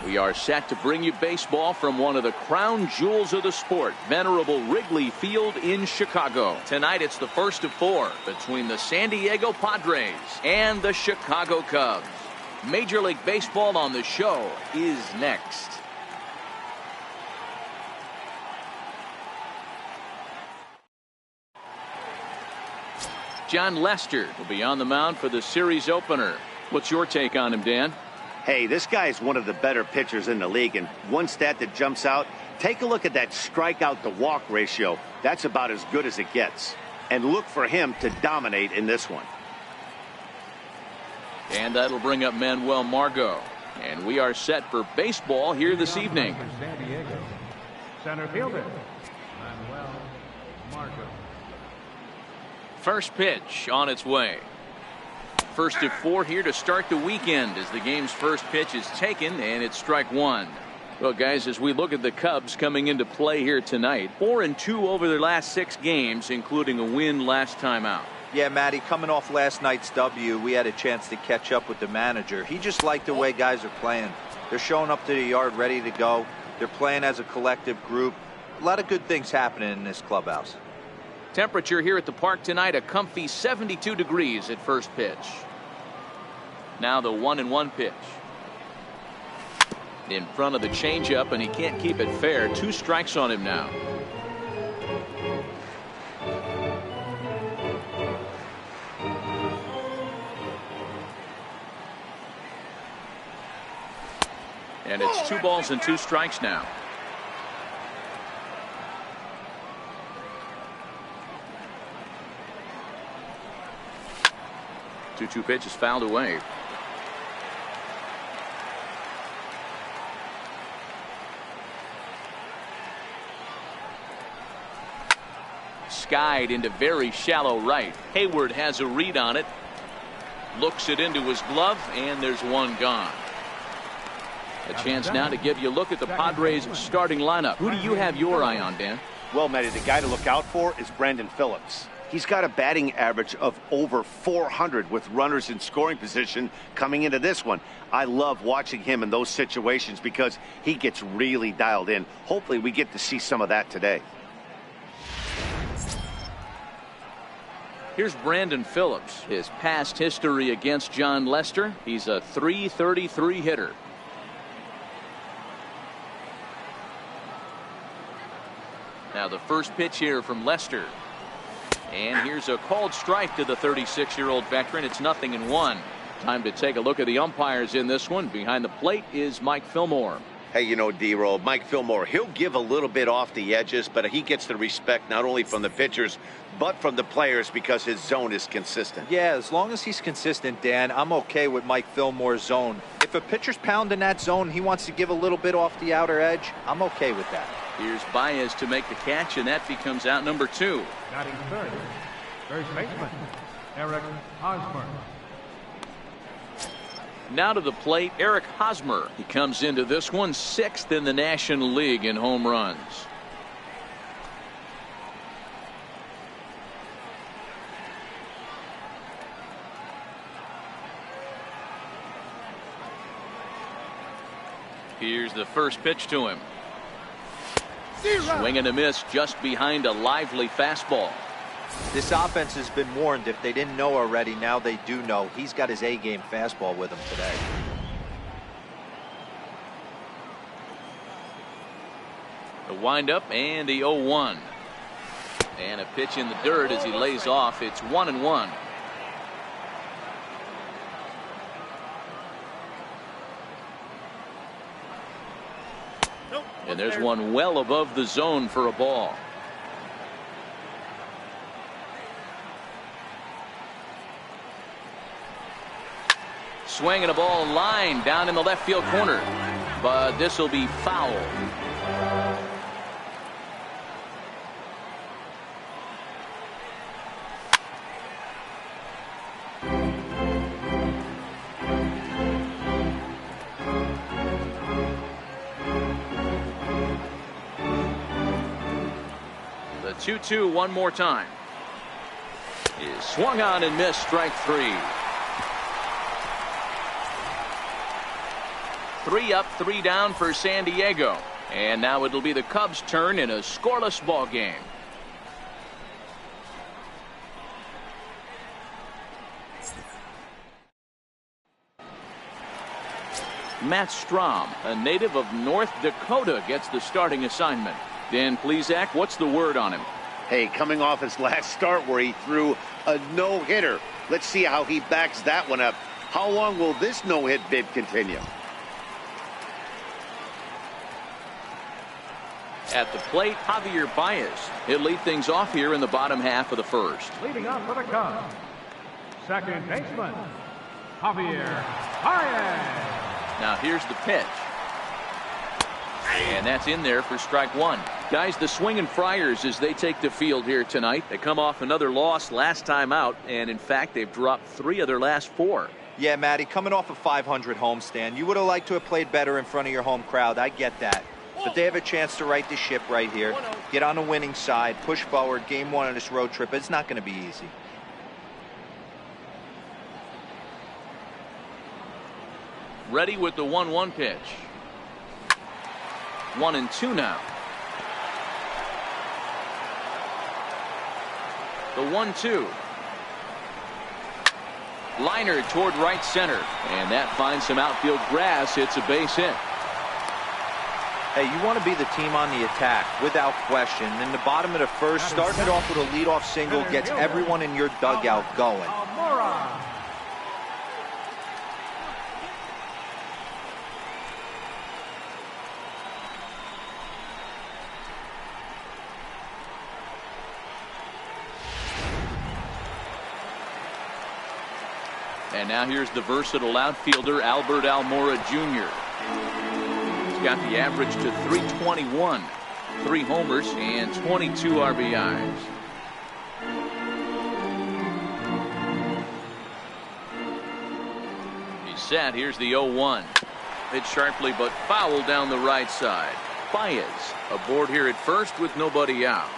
We are set to bring you baseball from one of the crown jewels of the sport, venerable Wrigley Field in Chicago. Tonight it's the first of 4 between the San Diego Padres and the Chicago Cubs. Major League Baseball on the show is next. Jon Lester will be on the mound for the series opener. What's your take on him, Dan? Hey, this guy is one of the better pitchers in the league, and one stat that jumps out, take a look at that strikeout to walk ratio. That's about as good as it gets. And look for him to dominate in this one. And that'll bring up Manuel Margot. And we are set for baseball here this evening. San Diego, center fielder, Manuel Margot. First pitch on its way. First of 4 here to start the weekend as the game's first pitch is taken, and it's strike 1. Well, guys, as we look at the Cubs coming into play here tonight, 4-2 over their last 6 games, including a win last time out. Yeah, Matty, coming off last night's W, we had a chance to catch up with the manager. He just liked the way guys are playing. They're showing up to the yard ready to go. They're playing as a collective group. A lot of good things happening in this clubhouse. Temperature here at the park tonight, a comfy 72 degrees at first pitch. Now the 1-1 pitch. In front of the changeup, and he can't keep it fair. 2 strikes on him now. And it's 2 balls and 2 strikes now. Two pitch is fouled away. Skied into very shallow right. Hayward has a read on it. Looks it into his glove, and there's 1 gone. A chance now to give you a look at the Padres starting lineup. Who do you have your eye on, Dan? Well, Matty, the guy to look out for is Brandon Phillips. He's got a batting average of over 400 with runners in scoring position coming into this one. I love watching him in those situations because he gets really dialed in. Hopefully we get to see some of that today. Here's Brandon Phillips. His past history against Jon Lester. He's a .333 hitter. Now the first pitch here from Lester. And here's a called strike to the 36-year-old veteran. It's 0-1. Time to take a look at the umpires in this one. Behind the plate is Mike Fillmore. Hey, you know, D-Roll, Mike Fillmore, he'll give a little bit off the edges, but he gets the respect not only from the pitchers, but from the players because his zone is consistent. Yeah, as long as he's consistent, Dan, I'm okay with Mike Fillmore's zone. If a pitcher's pounding that zone, he wants to give a little bit off the outer edge, I'm okay with that. Here's Baez to make the catch, and that becomes out number 2. Batting third, first baseman, Eric Hosmer. Now to the plate, Eric Hosmer. He comes into this one 6th in the National League in home runs. Here's the first pitch to him. Swing and a miss just behind a lively fastball. This offense has been warned. If they didn't know already, now they do know. He's got his A-game fastball with him today. The windup and the 0-1. And a pitch in the dirt as he lays off. It's 1-1. And there's one well above the zone for a ball. Swing and a ball line down in the left field corner. But this will be foul. The 2-2 one more time. Is swung on and missed, strike 3. 3 up, 3 down for San Diego. And now it'll be the Cubs' turn in a scoreless ball game. Matt Strom, a native of North Dakota, gets the starting assignment. Dan Plesac, what's the word on him? Hey, coming off his last start where he threw a no-hitter. Let's see how he backs that one up. How long will this no-hit bid continue? At the plate, Javier Baez. He'll lead things off here in the bottom half of the first. Leading up for the Cubs, second baseman, Javier Baez. Now here's the pitch. And that's in there for strike one. Guys, the Swinging Friars as they take the field here tonight. They come off another loss last time out, and in fact they've dropped 3 of their last 4. Yeah, Matty, coming off a 500 homestand, you would have liked to have played better in front of your home crowd. I get that. But they have a chance to right the ship right here. Get on the winning side, push forward, game 1 of this road trip. It's not going to be easy. Ready with the 1-1 pitch. 1-2 now. The 1-2. Liner toward right center. And that finds some outfield grass. It's a base hit. Hey, you want to be the team on the attack, without question. In the bottom of the first, starting it off with a leadoff single gets everyone in your dugout going. And now here's the versatile outfielder, Albert Almora Jr. He's got the average to 321, 3 homers, and 22 RBIs. He's set. Here's the 0-1. Hit sharply but foul down the right side. Baez aboard here at first with nobody out.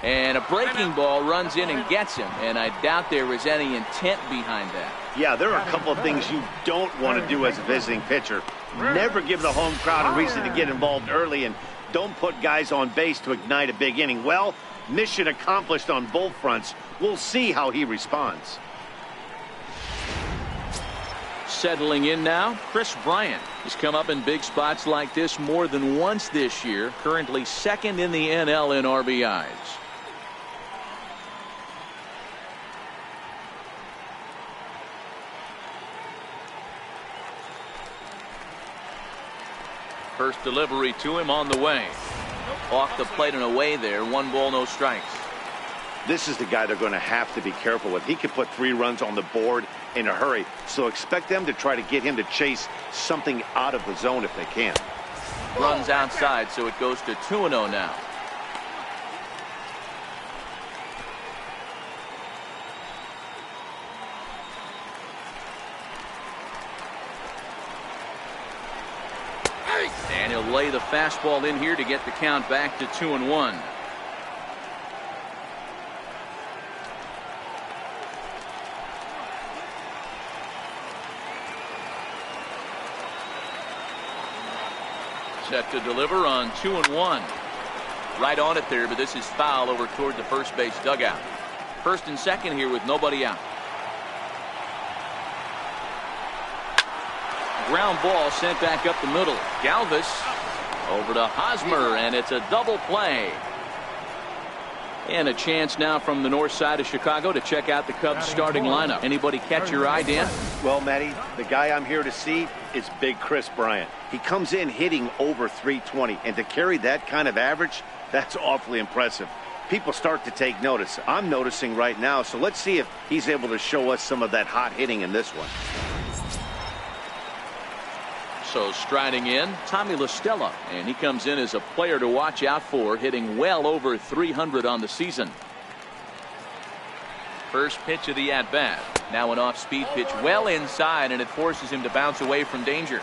And a breaking ball runs in and gets him, and I doubt there was any intent behind that. Yeah, there are a couple of things you don't want to do as a visiting pitcher. Never give the home crowd a reason to get involved early, and don't put guys on base to ignite a big inning. Well, mission accomplished on both fronts. We'll see how he responds. Settling in now, Chris Bryant. He's come up in big spots like this more than once this year, currently second in the NL in RBIs. First delivery to him on the way. Off the plate and away there. 1 ball, no strikes. This is the guy they're going to have to be careful with. He could put 3 runs on the board in a hurry. So expect them to try to get him to chase something out of the zone if they can. Runs outside, so it goes to 2-0 now. And he'll lay the fastball in here to get the count back to 2-1. Set to deliver on 2-1. Right on it there, but this is foul over toward the first base dugout. First and second here with nobody out. Ground ball sent back up the middle. Galvis over to Hosmer, and it's a double play. And a chance now from the north side of Chicago to check out the Cubs starting lineup. Anybody catch your eye, Dan? Well, Matty, the guy I'm here to see is big Chris Bryant. He comes in hitting over 320, and to carry that kind of average, that's awfully impressive. People start to take notice. I'm noticing right now, so let's see if he's able to show us some of that hot hitting in this one. So striding in, Tommy La Stella, and he comes in as a player to watch out for, hitting well over 300 on the season. First pitch of the at-bat. Now an off-speed pitch well inside, and it forces him to bounce away from danger.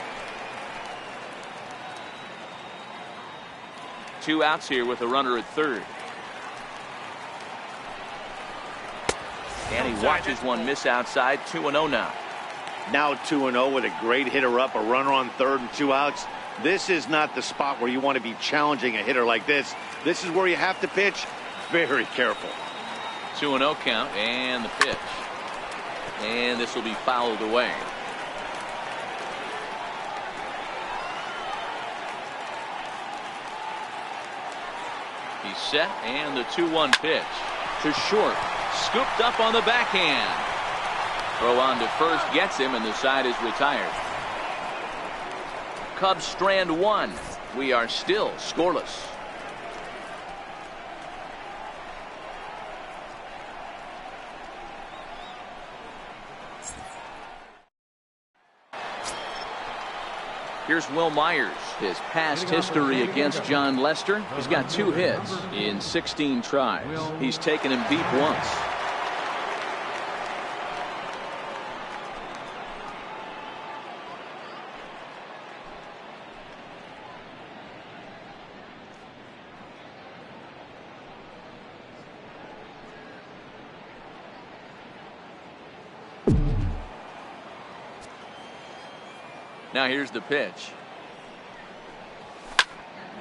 2 outs here with a runner at third. And he watches one miss outside. 2-0 now. Now 2-0 with a great hitter up, a runner on third and 2 outs. This is not the spot where you want to be challenging a hitter like this. This is where you have to pitch very careful. 2-0 count and the pitch. And this will be fouled away. He's set, and the 2-1 pitch to short. Scooped up on the backhand. Throw on to first gets him, and the side is retired. Cubs strand one. We are still scoreless. Here's Will Myers. His past history against John Lester. He's got 2 hits in 16 tries. He's taken him deep once. Now here's the pitch.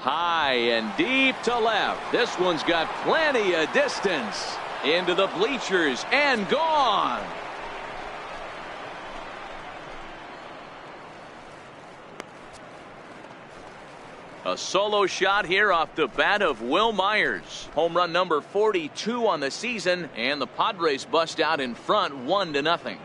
High and deep to left. This one's got plenty of distance. Into the bleachers and gone. A solo shot here off the bat of Will Myers. Home run number 42 on the season, and the Padres bust out in front 1-0.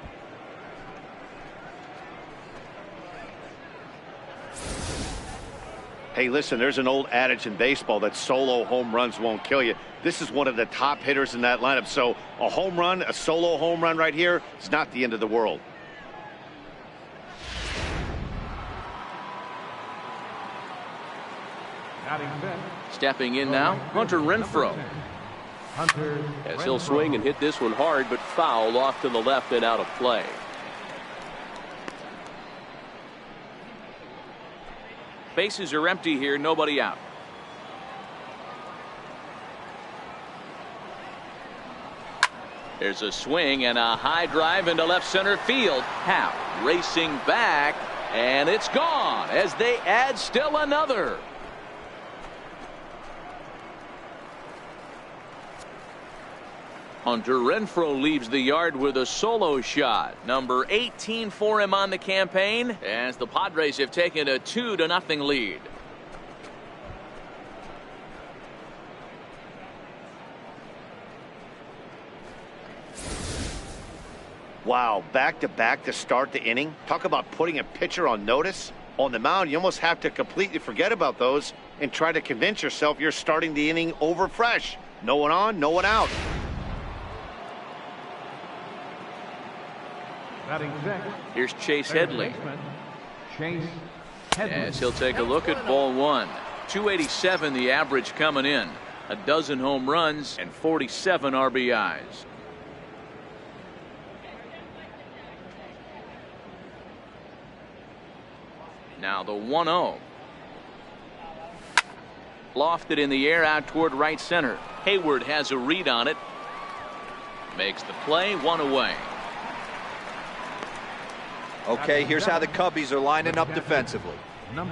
Hey, listen, there's an old adage in baseball that solo home runs won't kill you. This is one of the top hitters in that lineup. So a home run, a solo home run right here, is not the end of the world. Stepping in now, Hunter Renfroe. As he'll swing and hit this one hard, but foul off to the left and out of play. Bases are empty here, nobody out. There's a swing and a high drive into left center field. Happ racing back, and it's gone as they add still another. Hunter Renfroe leaves the yard with a solo shot. Number 18 for him on the campaign, as the Padres have taken a 2-0 lead. Wow, back-to-back to start the inning. Talk about putting a pitcher on notice. On the mound, you almost have to completely forget about those and try to convince yourself you're starting the inning over fresh. No one on, no one out. Here's Chase Headley. As he'll take a look at ball one. 287 the average coming in. A dozen home runs and 47 RBIs. Now the 1-0. Lofted in the air out toward right center. Hayward has a read on it. Makes the play, 1 away. Okay, here's how the Cubbies are lining up defensively.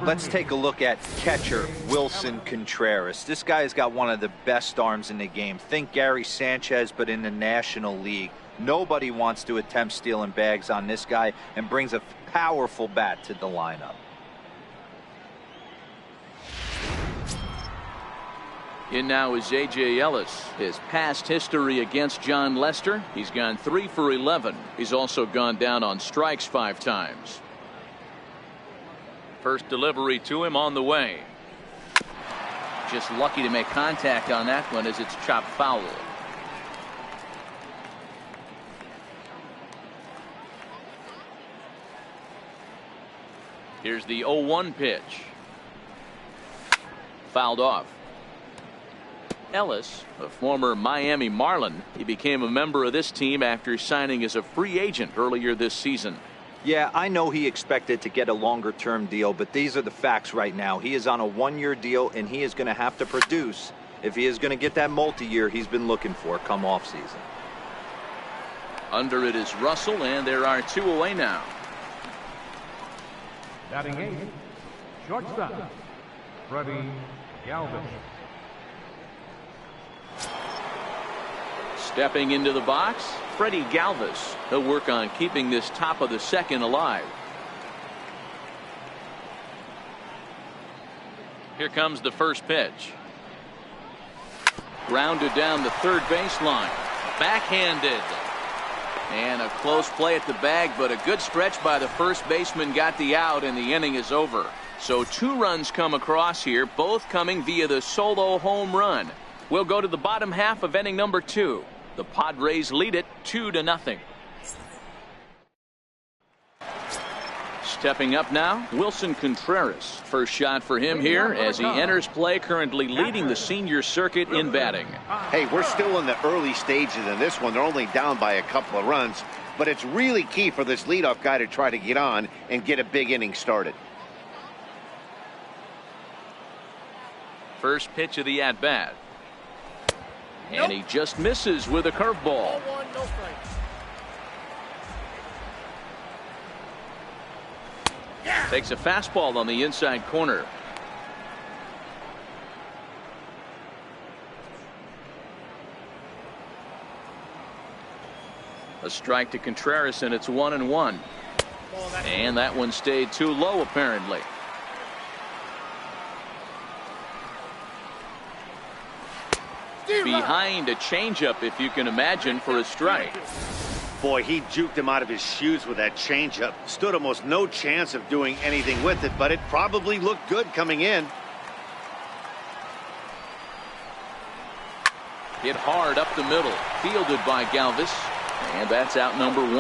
Let's take a look at catcher Wilson Contreras. This guy has got one of the best arms in the game. Think Gary Sanchez, but in the National League. Nobody wants to attempt stealing bags on this guy, and brings a powerful bat to the lineup. In now is A.J. Ellis. His past history against John Lester, he's gone 3 for 11. He's also gone down on strikes 5 times. First delivery to him on the way. Just lucky to make contact on that one as it's chopped foul. Here's the 0-1 pitch. Fouled off. Ellis, a former Miami Marlin, he became a member of this team after signing as a free agent earlier this season. Yeah, I know he expected to get a longer-term deal, but these are the facts right now. He is on a 1-year deal, and he is going to have to produce if he is going to get that multi-year he's been looking for come off season. Under it is Russell, and there are 2 away now. Batting 8, shortstop, Freddie Galvis. Stepping into the box, Freddie Galvis. He'll work on keeping this top of the second alive. Here comes the first pitch. Grounded down the third baseline. Backhanded. And a close play at the bag, but a good stretch by the first baseman got the out, and the inning is over. So 2 runs come across here, both coming via the solo home run. We'll go to the bottom half of inning number 2. The Padres lead it 2-0. Stepping up now, Wilson Contreras. First shot for him here as he enters play, currently leading the senior circuit in batting. Hey, we're still in the early stages in this one. They're only down by a couple of runs, but it's really key for this leadoff guy to try to get on and get a big inning started. First pitch of the at-bat. And he just misses with a curveball. Takes a fastball on the inside corner. A strike to Contreras, and it's 1-1. And that one stayed too low, apparently. Behind a changeup, if you can imagine, for a strike. Boy, he juked him out of his shoes with that changeup. Stood almost no chance of doing anything with it, but it probably looked good coming in. Hit hard up the middle, fielded by Galvis, and that's out number 1.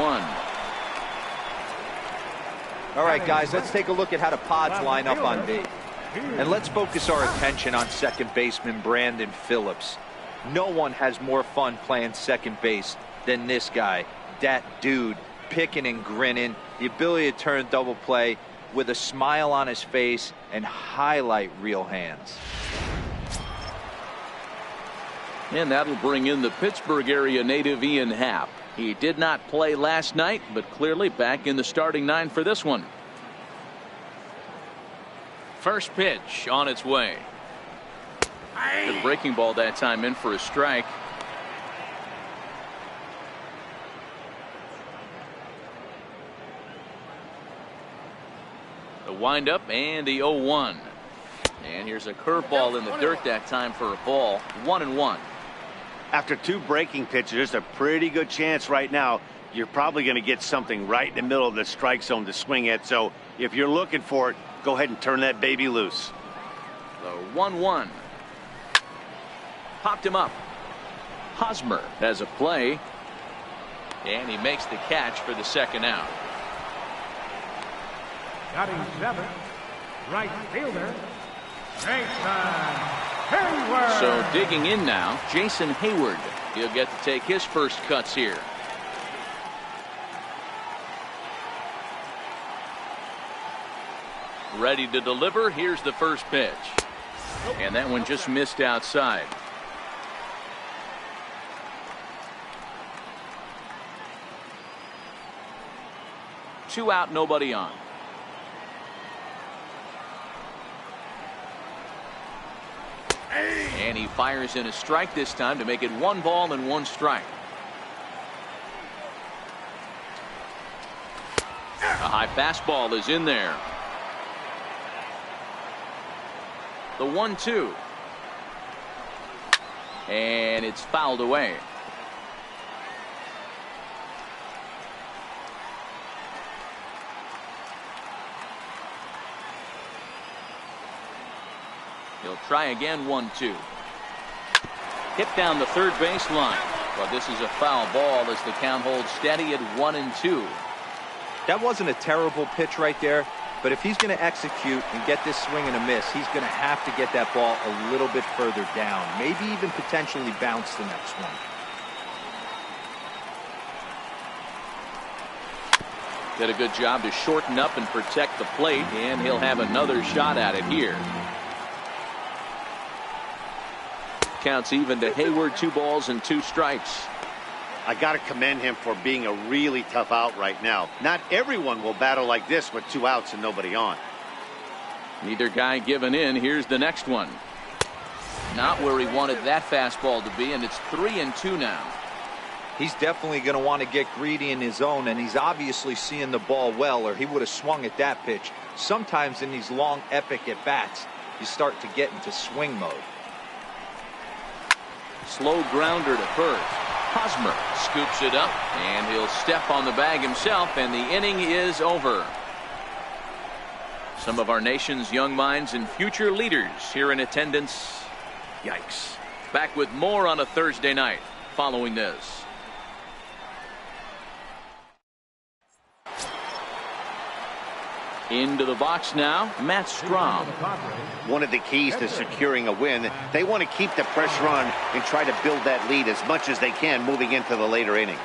All right, guys, let's take a look at how the Pods line up on B. And let's focus our attention on second baseman Brandon Phillips. No one has more fun playing second base than this guy. That dude, picking and grinning, the ability to turn double play with a smile on his face and highlight reel hands. And that'll bring in the Pittsburgh area native Ian Happ. He did not play last night, but clearly back in the starting 9 for this one. First pitch on its way. The breaking ball that time in for a strike. The windup and the 0-1. And here's a curveball in the dirt that time for a ball. 1-1. After 2 breaking pitches, there's a pretty good chance right now you're probably going to get something right in the middle of the strike zone to swing at. So if you're looking for it, go ahead and turn that baby loose. The 1-1. Popped him up. Hosmer has a play. And he makes the catch for the second out. Batting 7, right fielder, Jason Hayward. So digging in now, Jason Hayward. He'll get to take his first cuts here. Ready to deliver. Here's the first pitch. And that one just missed outside. Two out, nobody on. And he fires in a strike this time to make it 1 ball and 1 strike. A high fastball is in there. The 1-2. And it's fouled away. He'll try again. 1-2. Hit down the third baseline. But this is a foul ball as the count holds steady at 1-2. That wasn't a terrible pitch right there, but if he's going to execute and get this swing and a miss, he's going to have to get that ball a little bit further down, maybe even potentially bounce the next one. Did a good job to shorten up and protect the plate, and he'll have another shot at it here. Counts even to Hayward. 2 balls and 2 strikes. I got to commend him for being a really tough out right now. Not everyone will battle like this with 2 outs and nobody on. Neither guy giving in. Here's the next one. Not where he wanted that fastball to be, and it's 3-2 now. He's definitely going to want to get greedy in his zone, and he's obviously seeing the ball well, or he would have swung at that pitch. Sometimes in these long, epic at-bats, you start to get into swing mode. Slow grounder to first. Hosmer scoops it up, and he'll step on the bag himself, and the inning is over. Some of our nation's young minds and future leaders here in attendance. Yikes. Back with more on a Thursday night following this. Into the box now, Matt Strahm. One of the keys to securing a win, they want to keep the pressure on and try to build that lead as much as they can moving into the later innings.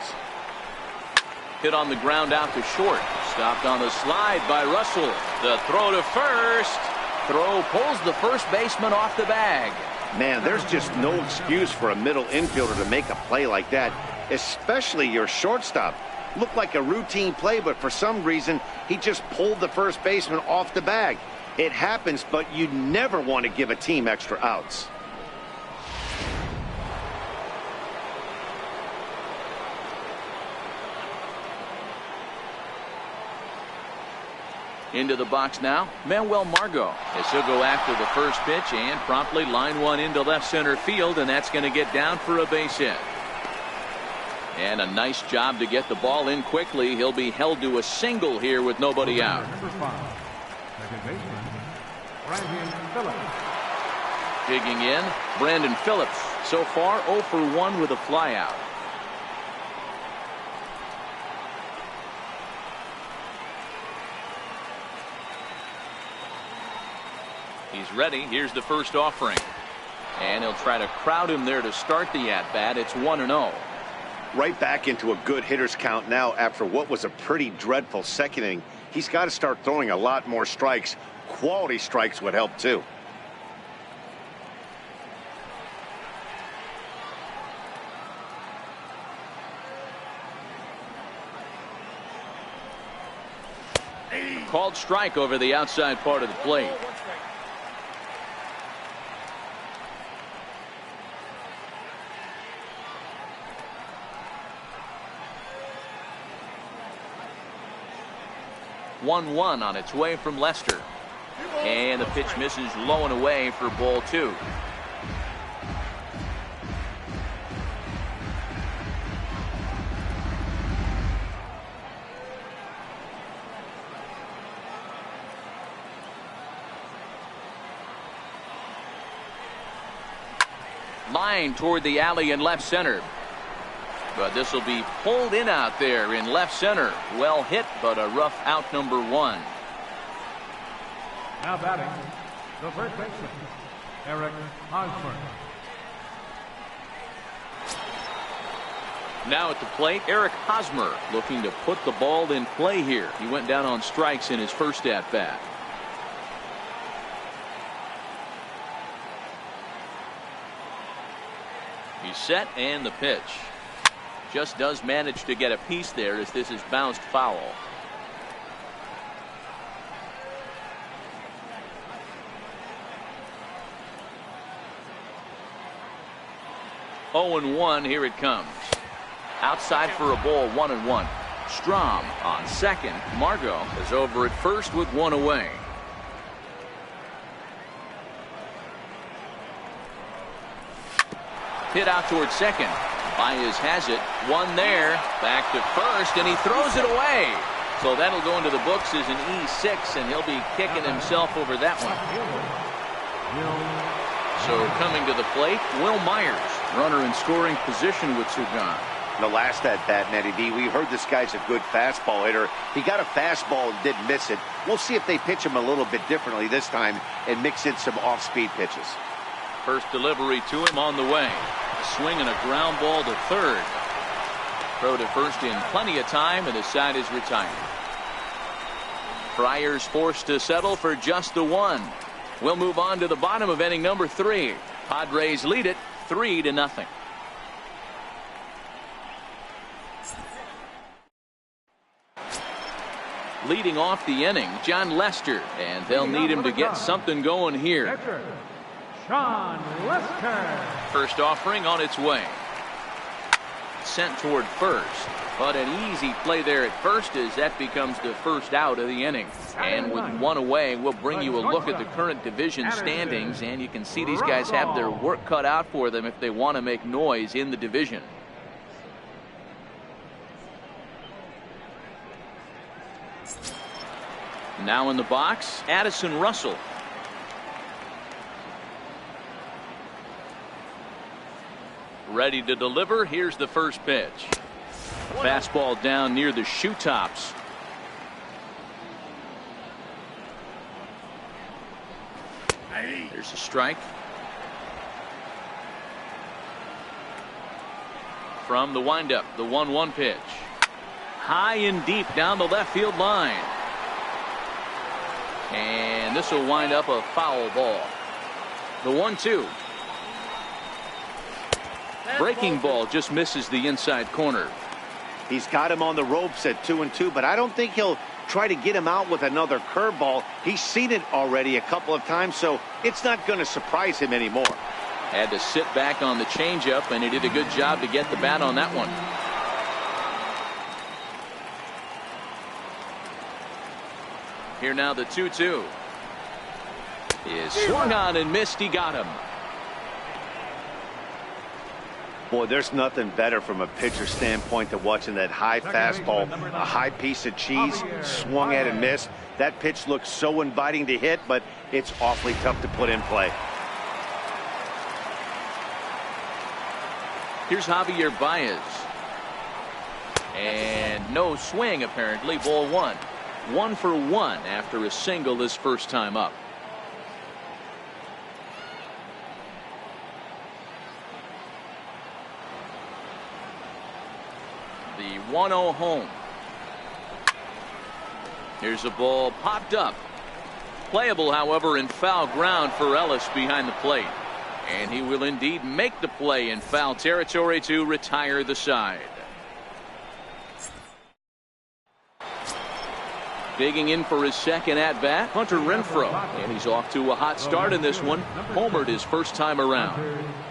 Hit on the ground out to short. Stopped on the slide by Russell. The throw to first. Throw pulls the first baseman off the bag. Man, there's just no excuse for a middle infielder to make a play like that, especially your shortstop. Looked like a routine play, but for some reason, he just pulled the first baseman off the bag. It happens, but you never want to give a team extra outs. Into the box now, Manuel Margot. As he'll go after the first pitch and promptly line one into left center field, and that's going to get down for a base hit. And a nice job to get the ball in quickly. He'll be held to a single here with nobody out. Digging in, Brandon Phillips. So far 0 for 1 with a flyout. He's ready. Here's the first offering. And he'll try to crowd him there to start the at-bat. It's 1-0. Right back into a good hitter's count now after what was a pretty dreadful second inning. He's got to start throwing a lot more strikes. Quality strikes would help too. Called strike over the outside part of the plate. One on its way from Lester. And the pitch misses low and away for ball 2. Line toward the alley in left center. But this will be pulled in out there in left center. Well hit, but a rough out, number 1. Now batting, the first baseman, Eric Hosmer. Now at the plate, Eric Hosmer looking to put the ball in play here. He went down on strikes in his first at bat. He's set, and the pitch. Just does manage to get a piece there as this is bounced foul. Oh and 1, here it comes. Outside for a ball, 1-1. Strahm on second. Margot is over at first with 1 away. Hit out towards second. Baez has it. 1 there. Back to first, and he throws it away. So that'll go into the books as an E6, and he'll be kicking himself over that one. So coming to the plate, Will Myers, runner in scoring position with two gone. The last at bat, Nettie D, we heard this guy's a good fastball hitter. He got a fastball and didn't miss it. We'll see if they pitch him a little bit differently this time and mix in some off-speed pitches. First delivery to him on the way. A swing and a ground ball to third. Throw to first in plenty of time, and the side is retired. Fryers forced to settle for just the 1. We'll move on to the bottom of inning number 3. Padres lead it 3-0. Leading off the inning, John Lester, and they'll need him to get something going here. John Lester. First offering on its way. Sent toward first, but an easy play there at first as that becomes the first out of the inning. And with one away, we'll bring you a look at the current division standings, and you can see these guys have their work cut out for them if they want to make noise in the division. Now in the box, Addison Russell. Ready to deliver. Here's the first pitch. Fastball down near the shoe tops. There's a strike. From the windup, the 1-1 pitch. High and deep down the left field line. And this will wind up a foul ball. The 1-2. Breaking ball just misses the inside corner. He's got him on the ropes at 2-2, but I don't think he'll try to get him out with another curveball. He's seen it already a couple of times, so it's not going to surprise him anymore. Had to sit back on the changeup, and he did a good job to get the bat on that one. Here now the 2-2. Is swung on and missed. He got him. Boy, there's nothing better from a pitcher standpoint than watching that high fastball, a high piece of cheese, swung at and missed. That pitch looks so inviting to hit, but it's awfully tough to put in play. Here's Javier Baez. And no swing apparently. Ball one. 1 for 1 after a single his first time up. The 1-0 home. Here's a ball popped up. Playable, however, in foul ground for Ellis behind the plate. And he will indeed make the play in foul territory to retire the side. Digging in for his second at-bat, Hunter Renfroe. And he's off to a hot start in this one. Homered his first time around.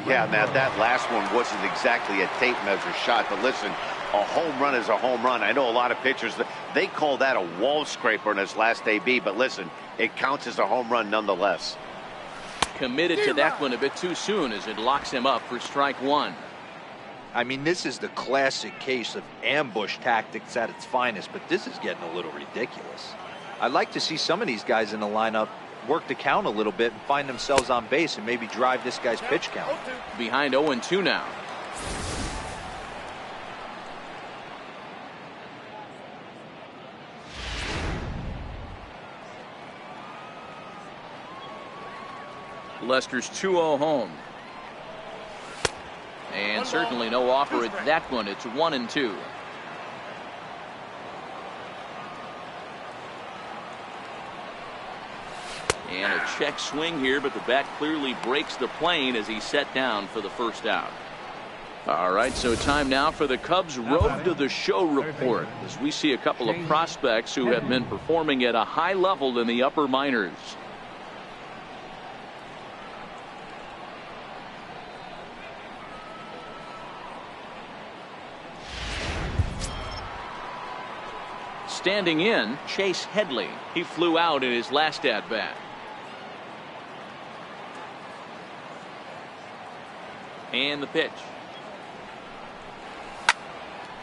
Yeah, Matt, that last one wasn't exactly a tape measure shot, but listen, a home run is a home run. I know a lot of pitchers, they call that a wall scraper in his last AB, but listen, it counts as a home run nonetheless. Committed to that one a bit too soon as it locks him up for strike one. I mean, this is the classic case of ambush tactics at its finest, but this is getting a little ridiculous. I'd like to see some of these guys in the lineup work the count a little bit and find themselves on base and maybe drive this guy's pitch count. Behind 0-2 now. Lester's 2-0 home. And certainly no offer at that one. It's 1-2. And a check swing here, but the bat clearly breaks the plane as he's set down for the first out. All right, so time now for the Cubs Road to the Show report as we see a couple of prospects who have been performing at a high level in the upper minors. Standing in, Chase Headley. He flew out in his last at-bat. And the pitch.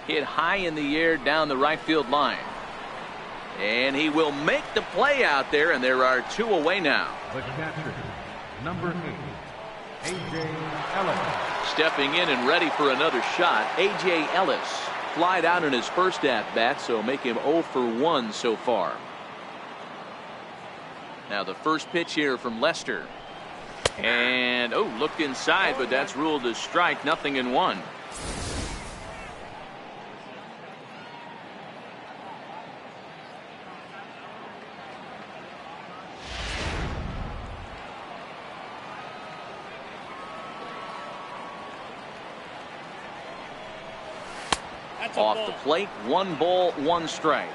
Hit high in the air down the right field line. And he will make the play out there, and there are 2 away now. The catcher, number 8, A.J. Ellis. Stepping in and ready for another shot, A.J. Ellis. Flied out in his first at-bat, so make him 0 for 1 so far. Now the first pitch here from Lester. And, looked inside, but that's ruled as strike, 0-1. Off the plate, 1 ball, 1 strike.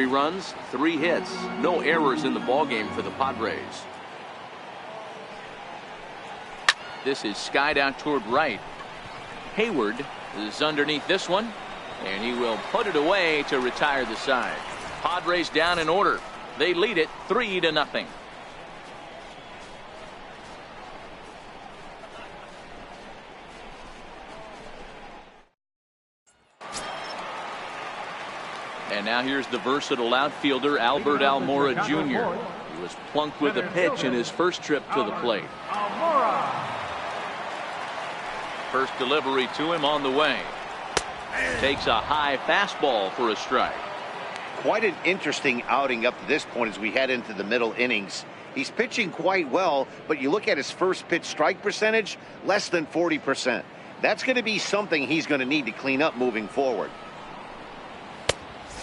3 runs, 3 hits, no errors in the ballgame for the Padres. This is skied out toward right. Hayward is underneath this one, and he will put it away to retire the side. Padres down in order. They lead it 3-0. And now here's the versatile outfielder Albert Almora Jr. He was plunked with a pitch in his first trip to the plate. First delivery to him on the way. Takes a high fastball for a strike. Quite an interesting outing up to this point as we head into the middle innings. He's pitching quite well, but you look at his first pitch strike percentage, less than 40%. That's going to be something he's going to need to clean up moving forward.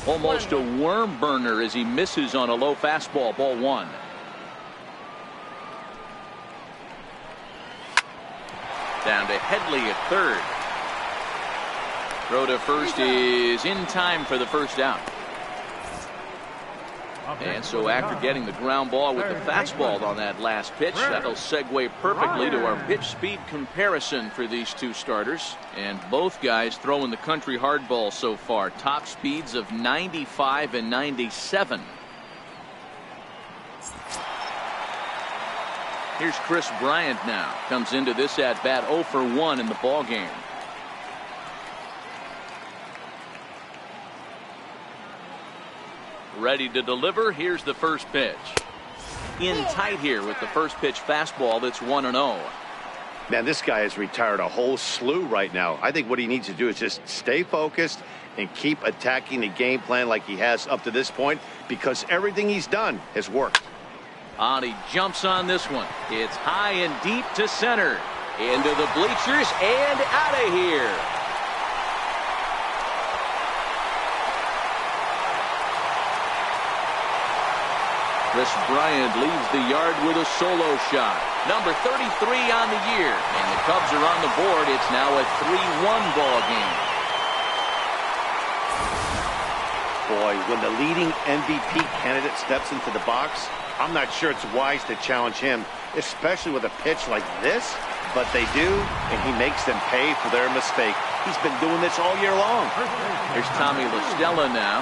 Almost a worm burner as he misses on a low fastball, ball 1. Down to Headley at third. Throw to first is in time for the first out. And so after getting the ground ball with the fastball on that last pitch, that'll segue perfectly to our pitch speed comparison for these two starters. And both guys throwing the country hardball so far. Top speeds of 95 and 97. Here's Chris Bryant now. Comes into this at bat 0 for 1 in the ball game. Ready to deliver. Here's the first pitch. In tight here with the first pitch fastball that's 1-0. Man, this guy has retired a whole slew right now. I think what he needs to do is just stay focused and keep attacking the game plan like he has up to this point, because everything he's done has worked. And he jumps on this one. It's high and deep to center. Into the bleachers and out of here. Chris Bryant leaves the yard with a solo shot. Number 33 on the year. And the Cubs are on the board. It's now a 3-1 ball game. Boy, when the leading MVP candidate steps into the box, I'm not sure it's wise to challenge him, especially with a pitch like this. But they do, and he makes them pay for their mistake. He's been doing this all year long. Here's Tommy La Stella now,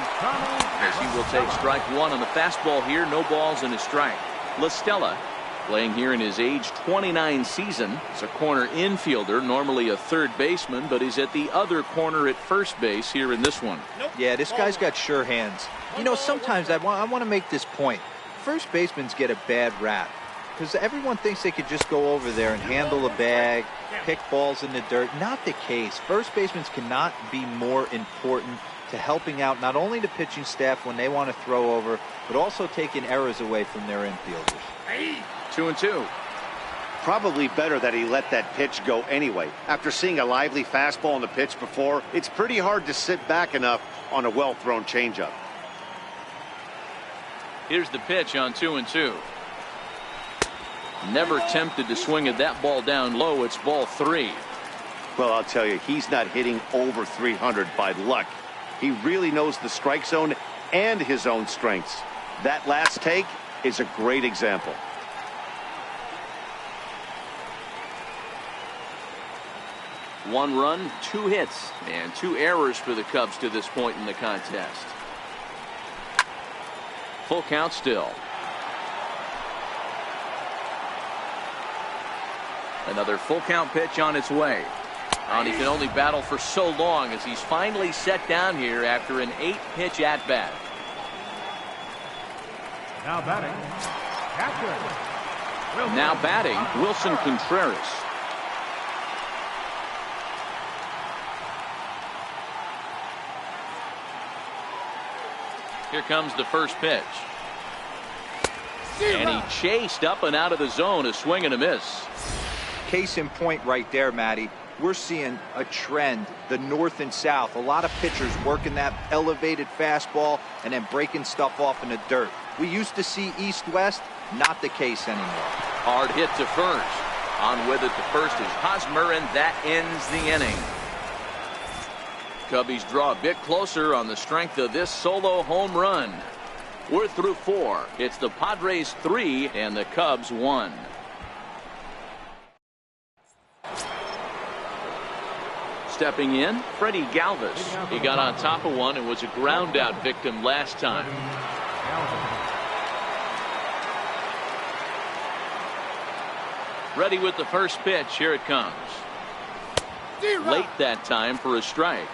as he will take strike 1 on the fastball here. No balls and a strike. La Stella playing here in his age 29 season. He's a corner infielder, normally a third baseman, but he's at the other corner at first base here in this one. Yeah, this guy's got sure hands. You know, sometimes I want to make this point. First basemen get a bad rap because everyone thinks they could just go over there and handle a bag, pick balls in the dirt. Not the case. First basemen cannot be more important to helping out not only the pitching staff when they want to throw over, but also taking errors away from their infielders. 2-2. Probably better that he let that pitch go anyway. After seeing a lively fastball on the pitch before, it's pretty hard to sit back enough on a well-thrown changeup. Here's the pitch on 2-2. Never tempted to swing at that ball down low. It's ball 3. Well, I'll tell you, he's not hitting over 300 by luck. He really knows the strike zone and his own strengths. That last take is a great example. One run, 2 hits, and 2 errors for the Cubs to this point in the contest. Full count still. Another full count pitch on its way. And he can only battle for so long as he's finally set down here after an 8-pitch at bat. Now batting, catcher. Now batting, Wilson Contreras. Here comes the first pitch. And he chased up and out of the zone, a swing and a miss. Case in point right there, Matty. We're seeing a trend, the north and south. A lot of pitchers working that elevated fastball and then breaking stuff off in the dirt. We used to see east-west, not the case anymore. Hard hit to first. On with it to first is Hosmer, and that ends the inning. Cubbies draw a bit closer on the strength of this solo home run. We're through 4. It's the Padres 3 and the Cubs 1. Stepping in, Freddie Galvis. He got on top of one and was a ground out victim last time. Ready with the first pitch. Here it comes. Late that time for a strike.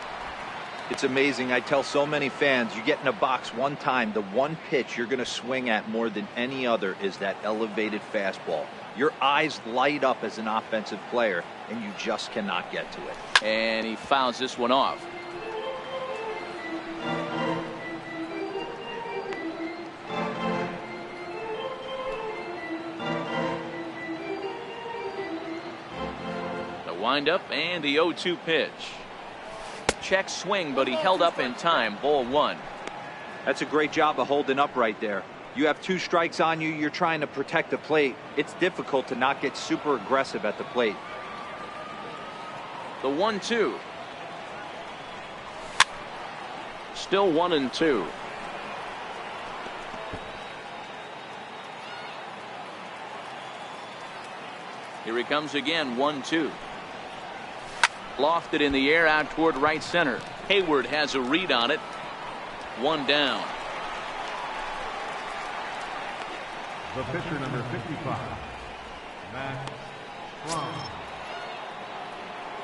It's amazing. I tell so many fans, you get in a box one time, the one pitch you're going to swing at more than any other is that elevated fastball. Your eyes light up as an offensive player, and you just cannot get to it. And he fouls this one off. The windup and the 0-2 pitch. Check swing, but he held up in time. Ball 1. That's a great job of holding up right there. You have 2 strikes on you. You're trying to protect the plate. It's difficult to not get super aggressive at the plate. The 1-2. Still 1-2. Here he comes again. 1-2. Lofted in the air out toward right center. Hayward has a read on it. 1 down. The pitcher, number 55, Matt Strom.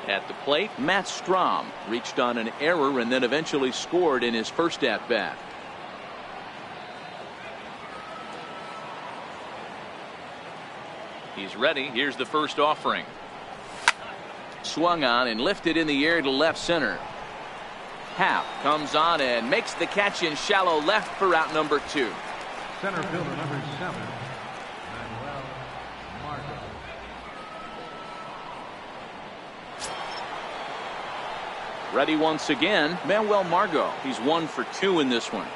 At the plate, Matt Strom reached on an error and then eventually scored in his first at bat. He's ready. Here's the first offering. Swung on and lifted in the air to left center. Happ comes on and makes the catch in shallow left for out number 2. Center fielder, number 7, Manuel Margot. Ready once again, Manuel Margot. He's 1 for 2 in this one.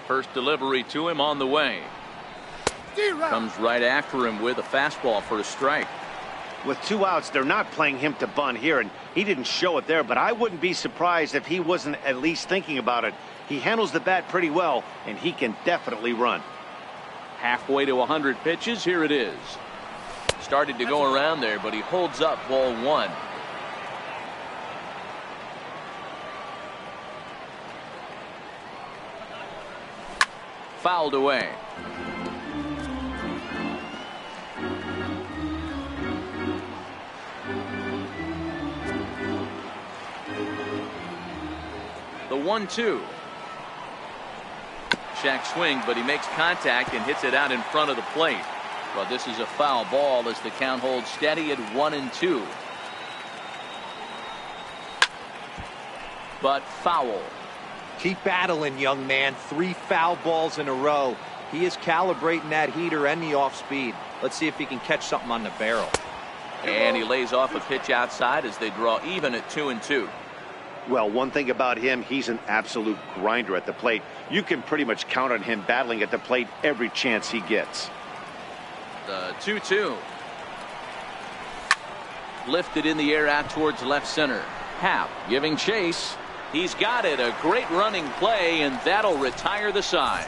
First delivery to him on the way. Comes right after him with a fastball for a strike. With 2 outs, they're not playing him to bunt here, and he didn't show it there, but I wouldn't be surprised if he wasn't at least thinking about it. He handles the bat pretty well, and he can definitely run. Halfway to 100 pitches. Here it is. Started to go around there, but he holds up. Ball 1. Fouled away. The 1-2. Check swing, but he makes contact and hits it out in front of the plate. But this is a foul ball as the count holds steady at 1-2. But foul. Keep battling, young man. 3 foul balls in a row. He is calibrating that heater and the off speed. Let's see if he can catch something on the barrel. And he lays off a pitch outside as they draw even at 2-2. Well, one thing about him, he's an absolute grinder at the plate. You can pretty much count on him battling at the plate every chance he gets. The 2-2. Lifted in the air out towards left center. Happ giving chase. He's got it. A great running play, and that'll retire the side.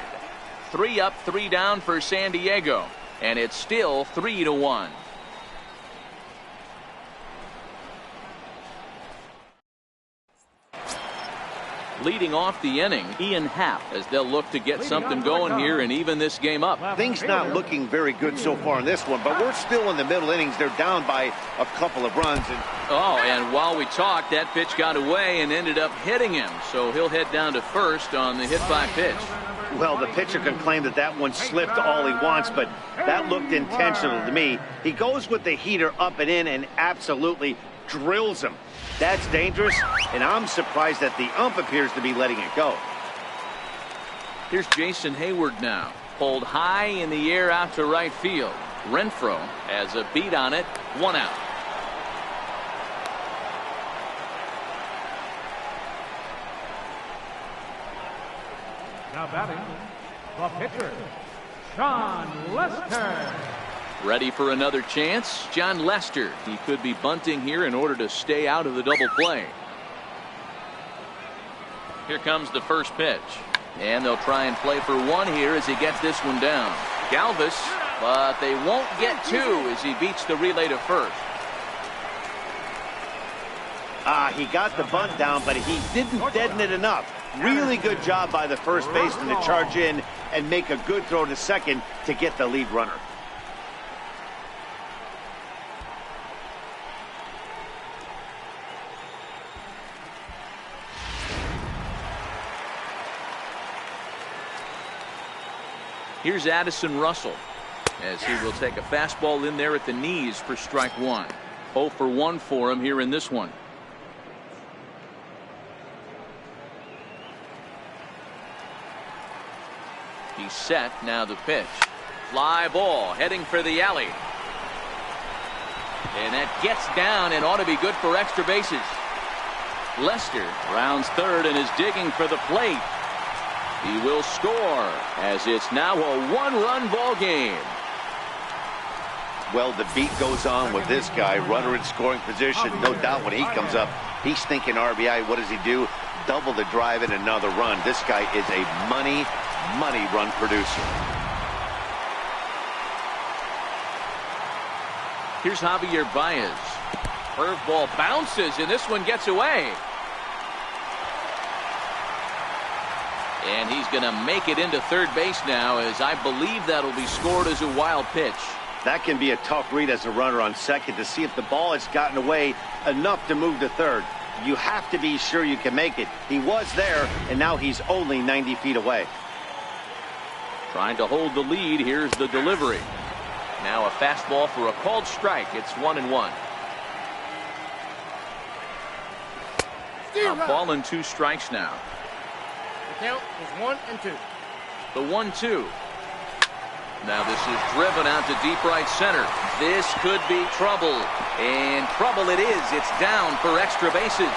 3 up, 3 down for San Diego, and it's still 3-1. Leading off the inning, Ian Happ, as they'll look to get something going here and even this game up. Things not looking very good so far in this one, but we're still in the middle innings. They're down by a couple of runs. And while we talked, that pitch got away and ended up hitting him. So he'll head down to first on the hit by pitch. Well, the pitcher can claim that one slipped all he wants, but that looked intentional to me. He goes with the heater up and in and absolutely drills him. That's dangerous, and I'm surprised that the ump appears to be letting it go. Here's Jason Hayward now. Pulled high in the air out to right field. Renfroe has a beat on it. 1 out. Now batting, the pitcher, Sean Lester. Ready for another chance? John Lester. He could be bunting here in order to stay out of the double play. Here comes the first pitch. And they'll try and play for one here as he gets this one down. Galvis, but they won't get two as he beats the relay to first. He got the bunt down, but he didn't deaden it enough. Really good job by the first baseman to charge in and make a good throw to second to get the lead runner. Here's Addison Russell as he will take a fastball in there at the knees for strike one. 0 for 1 for him here in this one. He's set. Now the pitch. Fly ball heading for the alley. And that gets down and ought to be good for extra bases. Lester rounds third and is digging for the plate. He will score as it's now a one-run ball game. Well, the beat goes on with this guy. Runner in scoring position. No doubt when he comes up, he's thinking RBI. What does he do? Double the drive and another run. This guy is a money run producer. Here's Javier Baez. Curveball bounces, and this one gets away. And he's going to make it into third base now, as I believe that'll be scored as a wild pitch. That can be a tough read as a runner on second to see if the ball has gotten away enough to move to third. You have to be sure you can make it. He was there, and now he's only 90 feet away. Trying to hold the lead. Here's the delivery. Now a fastball for a called strike. It's 1-1. A ball and 2 strikes now. The count is 1-2. The 1-2. Now this is driven out to deep right center. This could be trouble. And trouble it is. It's down for extra bases.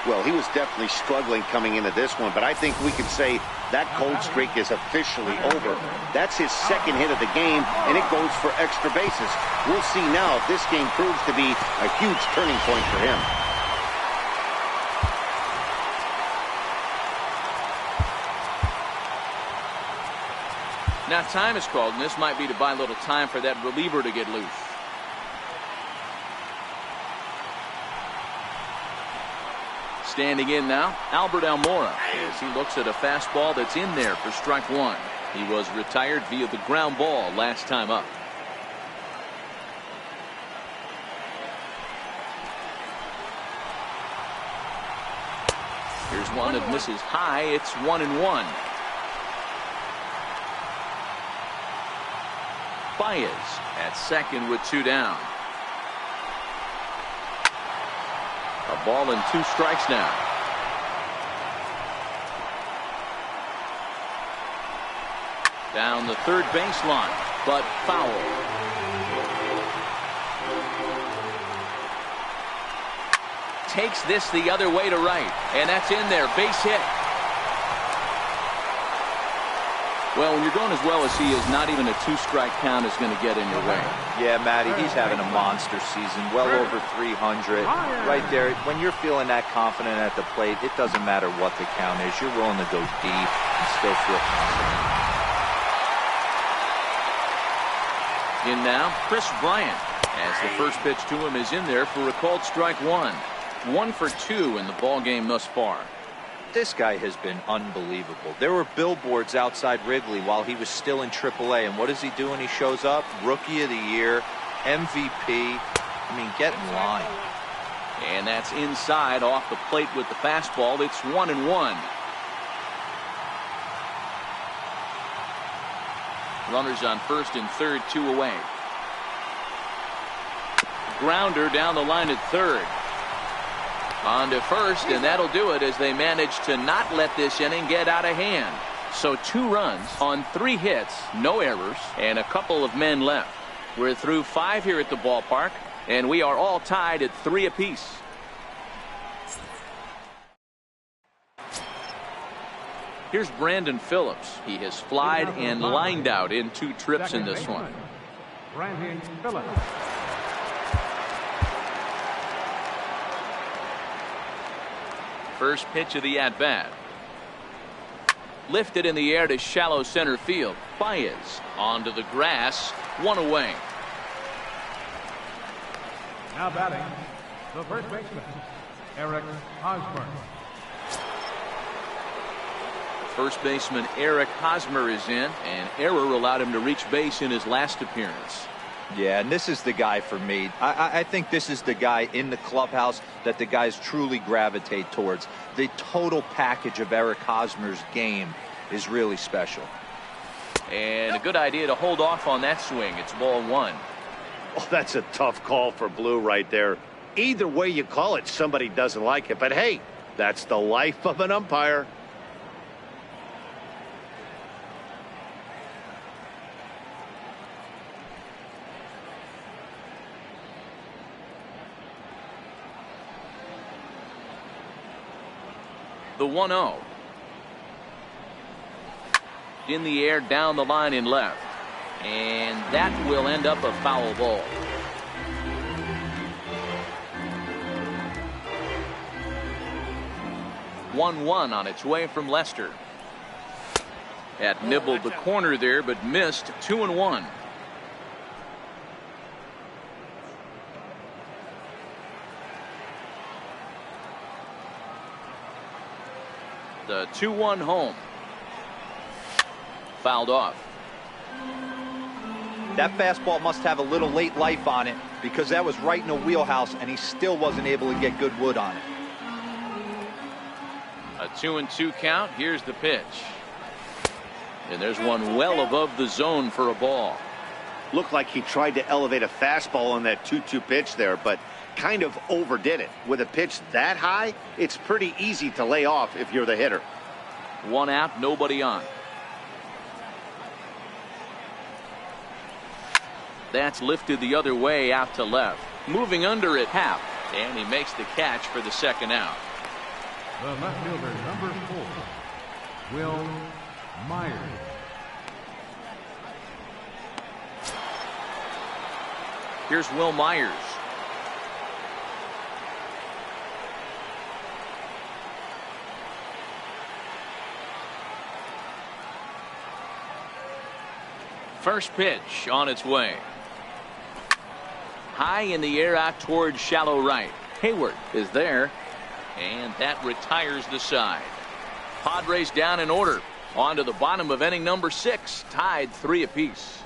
Well, he was definitely struggling coming into this one, but I think we could say that cold streak is officially over. That's his second hit of the game, and it goes for extra bases. We'll see now if this game proves to be a huge turning point for him. Now time is called, and this might be to buy a little time for that reliever to get loose. Standing in now, Albert Almora, as he looks at a fastball that's in there for strike one. He was retired via the ground ball last time up. Here's one that misses high. It's 1-1. Baez at second with 2 down. A ball and 2 strikes now. Down the third baseline, but foul. Takes this the other way to right, and that's in there. Base hit. Well, when you're going as well as he is, not even a 2-strike count is going to get in your way. Yeah, Matty, he's having a monster season, well over 300. Right there, when you're feeling that confident at the plate, it doesn't matter what the count is. You're willing to go deep and still feel confident. In now, Chris Bryant, as the first pitch to him is in there for a called strike one. 1 for 2 in the ball game thus far. This guy has been unbelievable. There were billboards outside Wrigley while he was still in AAA, and what does he do when he shows up? Rookie of the Year, MVP. I mean, get in line. And that's inside off the plate with the fastball. It's 1-1. Runners on first and third, 2 away. Grounder down the line at third. On to first, and that'll do it as they manage to not let this inning get out of hand. So 2 runs on 3 hits, no errors, and a couple of men left. We're through 5 here at the ballpark, and we are all tied at 3 apiece. Here's Brandon Phillips. He has flied and lined out in 2 trips in this one. Brandon Phillips. First pitch of the at-bat. Lifted in the air to shallow center field. Baez onto the grass. 1 away. Now batting, the first baseman, Eric Hosmer. First baseman Eric Hosmer is in. An error allowed him to reach base in his last appearance. Yeah, and this is the guy for me. I think this is the guy in the clubhouse that the guys truly gravitate towards. The total package of Eric Hosmer's game is really special. And a good idea to hold off on that swing. It's ball 1. Oh, that's a tough call for Blue right there. Either way you call it, somebody doesn't like it. But hey, that's the life of an umpire. The 1-0. In the air, down the line in left. And that will end up a foul ball. One on its way from Lester. Had nibbled the corner there, but missed. 2-1. The 2-1 home. Fouled off. That fastball must have a little late life on it because that was right in the wheelhouse and he still wasn't able to get good wood on it. A 2-2 count. Here's the pitch. And there's one well above the zone for a ball. Looked like he tried to elevate a fastball on that 2-2 pitch there, but kind of overdid it. With a pitch that high, it's pretty easy to lay off if you're the hitter. 1 out, nobody on. That's lifted the other way out to left. Moving under at half. And he makes the catch for the 2nd out. The left fielder, number 4, Will Myers. Here's Will Myers. First pitch on its way. High in the air out towards shallow right. Hayward is there. And that retires the side. Padres down in order. On to the bottom of inning number 6. Tied 3 apiece.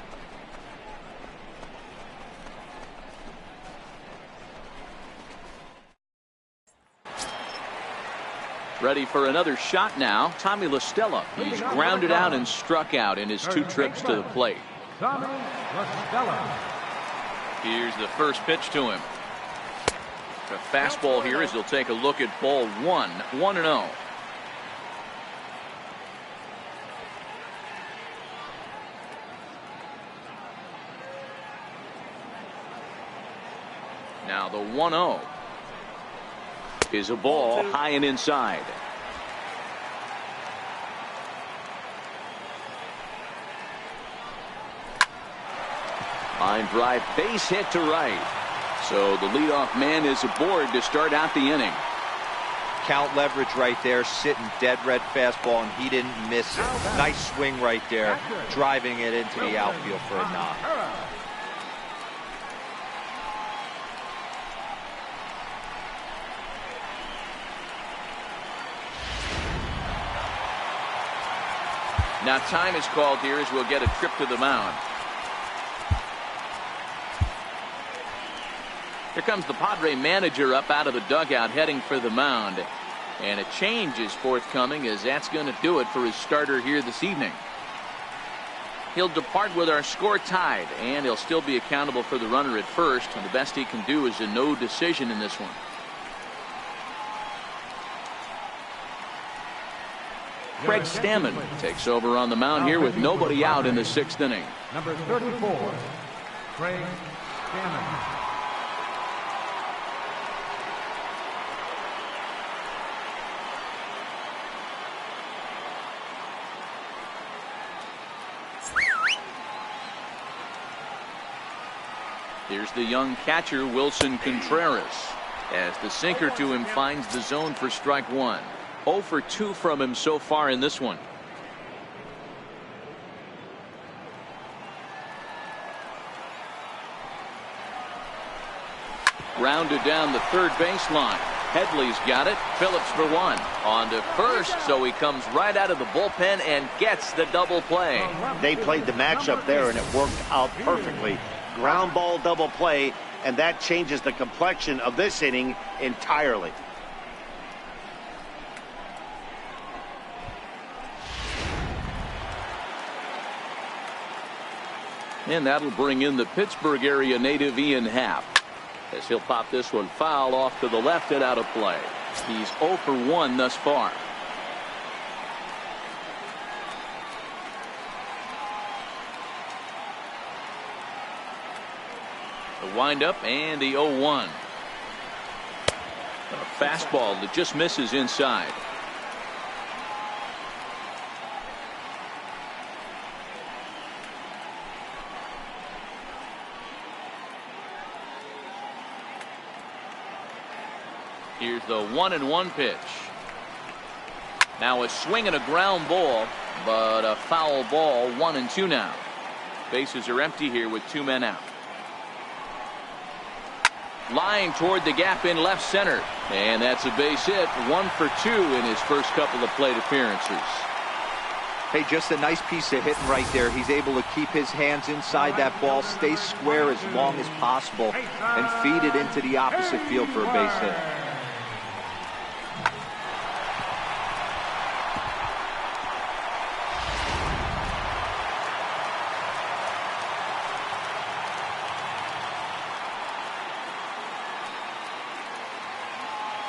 Ready for another shot now. Tommy La Stella. He's grounded out and struck out in his 2 trips to the plate. Tommy La Stella. Here's the first pitch to him. A fastball here as he'll take a look at ball 1. 1-0. Now the 1-0 is a ball high and inside. Line drive, base hit to right. So the leadoff man is aboard to start out the inning. Count leverage right there, sitting dead red fastball, and he didn't miss it. Nice swing right there, driving it into the outfield for a knock. Now time is called here as we'll get a trip to the mound. Here comes the Padre manager up out of the dugout heading for the mound. And a change is forthcoming as that's going to do it for his starter here this evening. He'll depart with our score tied, and he'll still be accountable for the runner at first. And the best he can do is a no decision in this one. Craig Stammen takes over on the mound here with nobody out in the 6th inning. Number 34, Craig Stammen. Here's the young catcher, Wilson Contreras, as the sinker to him finds the zone for strike one. 0 for 2 from him so far in this one. Rounded down the third baseline. Headley's got it. Phillips for one. On to first, so he comes right out of the bullpen and gets the double play. They played the matchup there, and it worked out perfectly. Ground ball double play, and that changes the complexion of this inning entirely. And that'll bring in the Pittsburgh area native Ian Happ, as he'll pop this one foul off to the left and out of play. He's 0 for 1 thus far. The windup and the 0-1. A fastball that just misses inside. Here's the 1-1 pitch. Now a swing and a ground ball, but a foul ball. 1-2 now. Bases are empty here with 2 men out. Lying toward the gap in left center, and that's a base hit. 1 for 2 in his first couple of plate appearances. Hey, just a nice piece of hitting right there. He's able to keep his hands inside that ball, stay square as long as possible, and feed it into the opposite field for a base hit.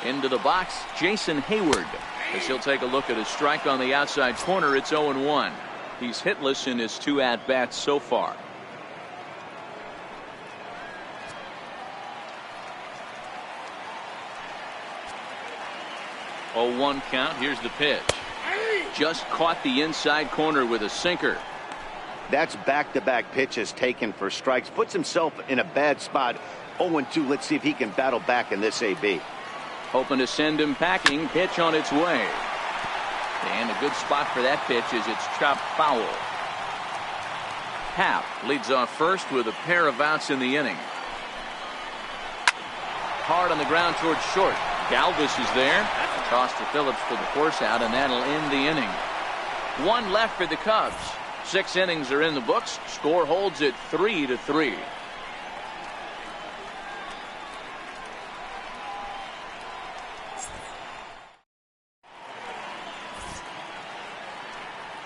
Into the box, Jason Hayward, as he'll take a look at a strike on the outside corner. It's 0-1. He's hitless in his 2 at-bats so far. Oh, 1 count. Here's the pitch. Just caught the inside corner with a sinker. That's back-to-back pitches taken for strikes. Puts himself in a bad spot. 0-2. Let's see if he can battle back in this AB. Hoping to send him packing. Pitch on its way. And a good spot for that pitch is it's chopped foul. Happ leads off first with a pair of outs in the inning. Hard on the ground towards short. Galvis is there. Toss to Phillips for the force out, and that'll end the inning. 1 left for the Cubs. 6 innings are in the books. Score holds at 3-3.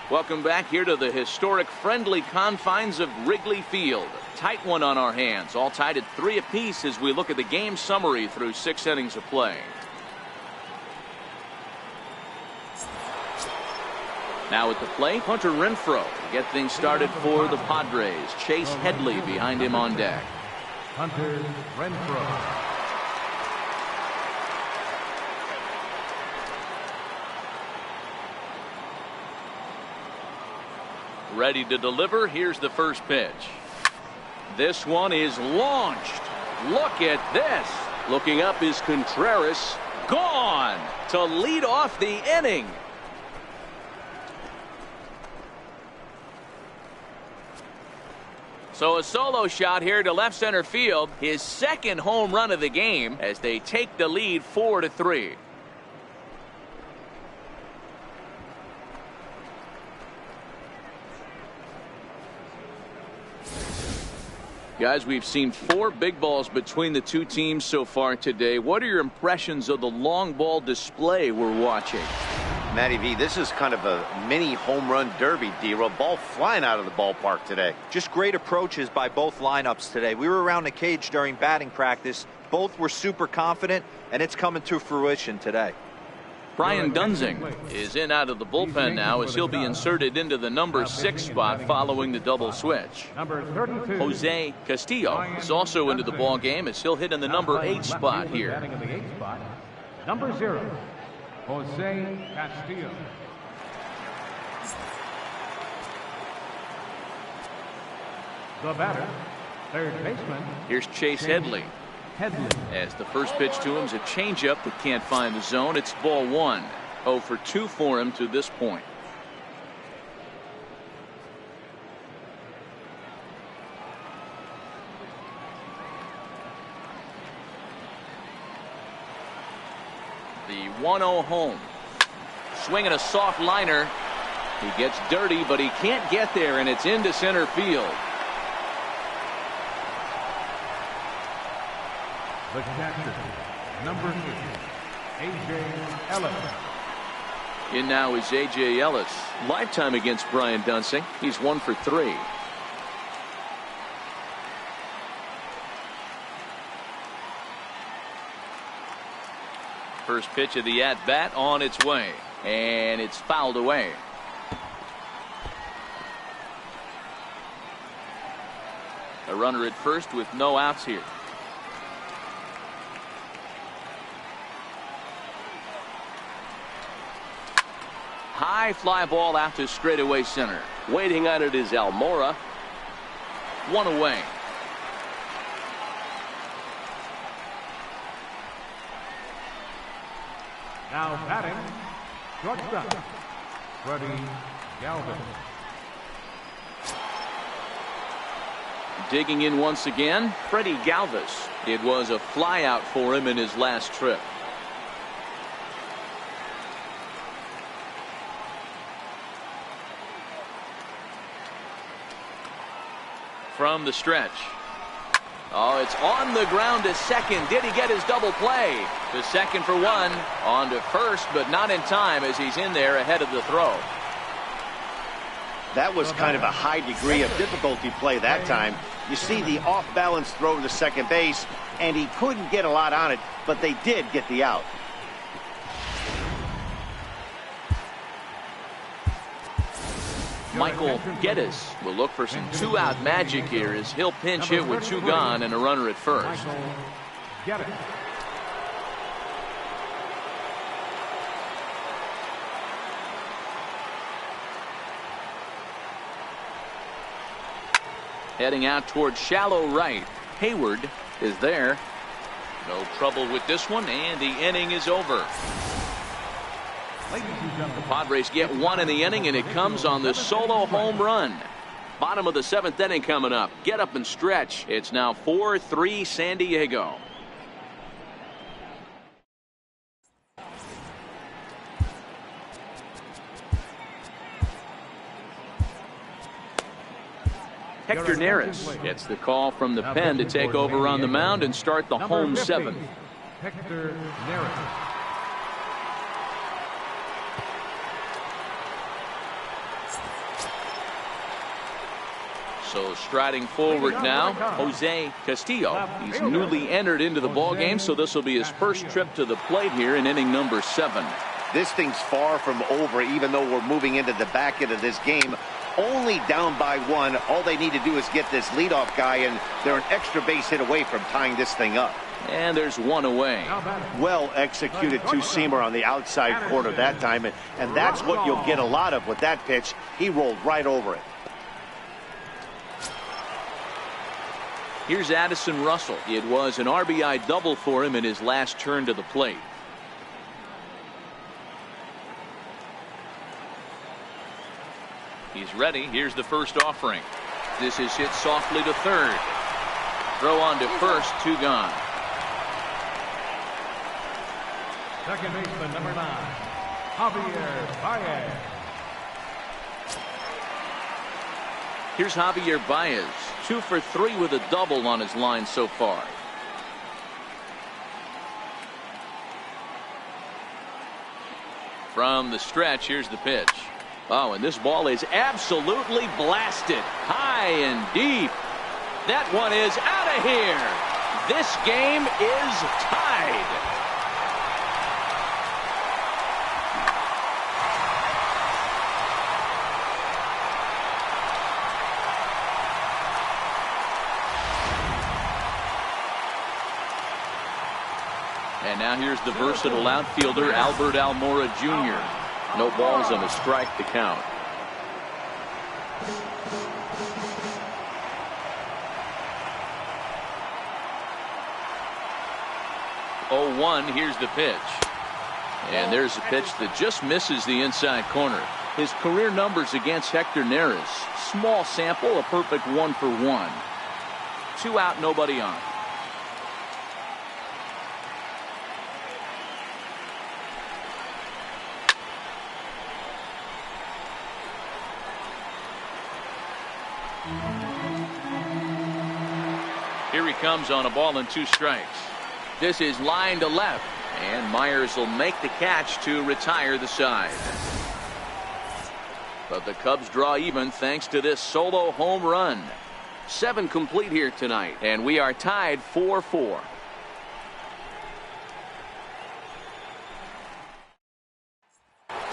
Welcome back here to the historic friendly confines of Wrigley Field. Tight one on our hands, all tied at 3 apiece as we look at the game summary through 6 innings of play. Now at the plate, Hunter Renfroe to get things started for the Padres. Chase Headley behind him on deck. Hunter Renfroe. Ready to deliver. Here's the first pitch. This one is launched. Look at this. Looking up is Contreras. Gone to lead off the inning. So a solo shot here to left center field. His second home run of the game as they take the lead 4-3. Guys, we've seen 4 big balls between the 2 teams so far today. What are your impressions of the long ball display we're watching? Matty V, this is kind of a mini home run derby, D-Row. Ball flying out of the ballpark today. Just great approaches by both lineups today. We were around the cage during batting practice. Both were super confident, and it's coming to fruition today. Brian Dunzing is in out of the bullpen now as he'll be inserted into the number 6 spot following the double switch. Number 32. Jose Castillo is also into the ball game as he'll hit in the number 8 spot here. Batting in the 8th spot. Number 0, Jose Castillo. The batter, Third baseman. Here's Chase Headley. As the first pitch to him is a changeup that can't find the zone. It's ball one. 0 for 2 for him to this point. The 1-0 home. Swinging a soft liner. He gets dirty, but he can't get there, and it's into center field. The catcher, number 6, A.J. Ellis. In now is A.J. Ellis. Lifetime against Brian Dunsing. He's 1 for 3. First pitch of the at-bat on its way, and it's fouled away. A runner at first with no outs here. High fly ball out to straightaway center. Waiting on it is Almora. 1 away. Now batting, shortstop, Freddie Galvin. Digging in once again, Freddie Galvis. It was a fly out for him in his last trip. From the stretch. Oh, it's on the ground to second. Did he get his double play? To second for 1. On to first, but not in time as he's in there ahead of the throw. That was kind of a high degree of difficulty play that time. You see the off-balance throw to second base, and he couldn't get a lot on it, but they did get the out. Michael Geddes will look for some 2-out magic here as he'll pinch hit with 2 gone and a runner at first. Geddes. Heading out towards shallow right. Hayward is there. No trouble with this one, and the inning is over. The Padres get 1 in the inning, and it comes on the solo home run. Bottom of the 7th inning coming up. Get up and stretch. It's now 4-3 San Diego. Hector Neris gets the call from the pen to take over on the mound and start the home 7th. Hector Neris. So striding forward now, Jose Castillo. He's newly entered into the ballgame, so this will be his first trip to the plate here in inning number 7. This thing's far from over, even though we're moving into the back end of this game. Only down by 1. All they need to do is get this leadoff guy, and they're an extra base hit away from tying this thing up. And there's 1 away. Well executed two-seamer on the outside corner that time, and that's what you'll get a lot of with that pitch. He rolled right over it. Here's Addison Russell. It was an RBI double for him in his last turn to the plate. He's ready. Here's the first offering. This is hit softly to third. Throw on to first, 2 gone. Second baseman, number 9, Javier Baez. Here's Javier Baez, 2 for 3 with a double on his line so far. From the stretch, here's the pitch. Oh, and this ball is absolutely blasted. High and deep. That one is out of here. This game is tied. And now here's the versatile outfielder, Albert Almora Jr. No balls and a strike to count. 0-1. Here's the pitch. And there's a pitch that just misses the inside corner. His career numbers against Hector Neris. Small sample, a perfect 1 for 1. 2 out, nobody on. Here he comes on a ball and 2 strikes. This is line to left, and Myers will make the catch to retire the side. But the Cubs draw even thanks to this solo home run. 7 complete here tonight, and we are tied 4-4.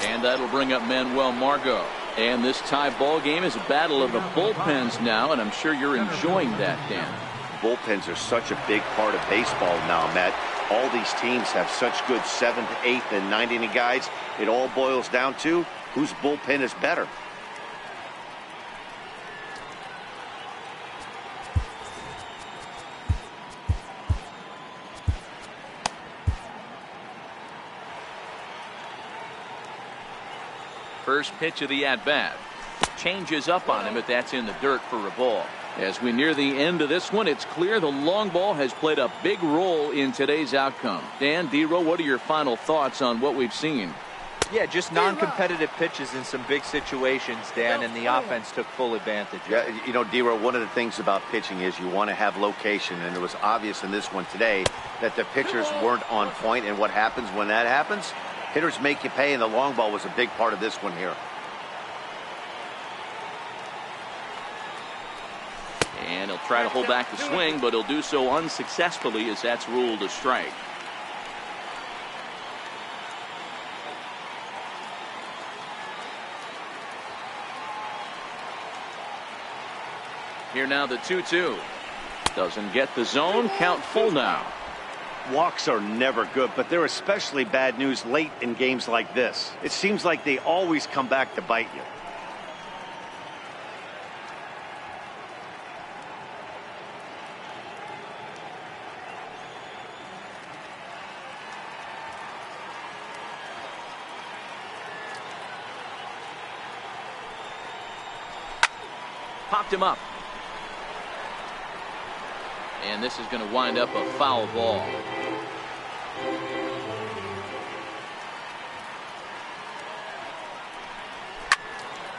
And that'll bring up Manuel Margot. And this tie ball game is a battle of the bullpens now, and I'm sure you're enjoying that, Dan. Bullpens are such a big part of baseball now, Matt. All these teams have such good 7th, 8th, and 9th inning guys. It all boils down to whose bullpen is better. First pitch of the at-bat. Changes up on him, but that's in the dirt for a ball. As we near the end of this one, it's clear the long ball has played a big role in today's outcome. Dan, D-Row, what are your final thoughts on what we've seen? Yeah, just non-competitive pitches in some big situations, Dan, and the offense took full advantage. Yeah, you know, D-Row, one of the things about pitching is you want to have location, and it was obvious in this one today that the pitchers weren't on point, and what happens when that happens? Hitters make you pay, and the long ball was a big part of this one here. And he'll try to hold back the swing, but he'll do so unsuccessfully as that's ruled a strike. Here now the 2-2. Doesn't get the zone. Count full now. Walks are never good, but they're especially bad news late in games like this. It seems like they always come back to bite you. Popped him up. And this is going to wind up a foul ball.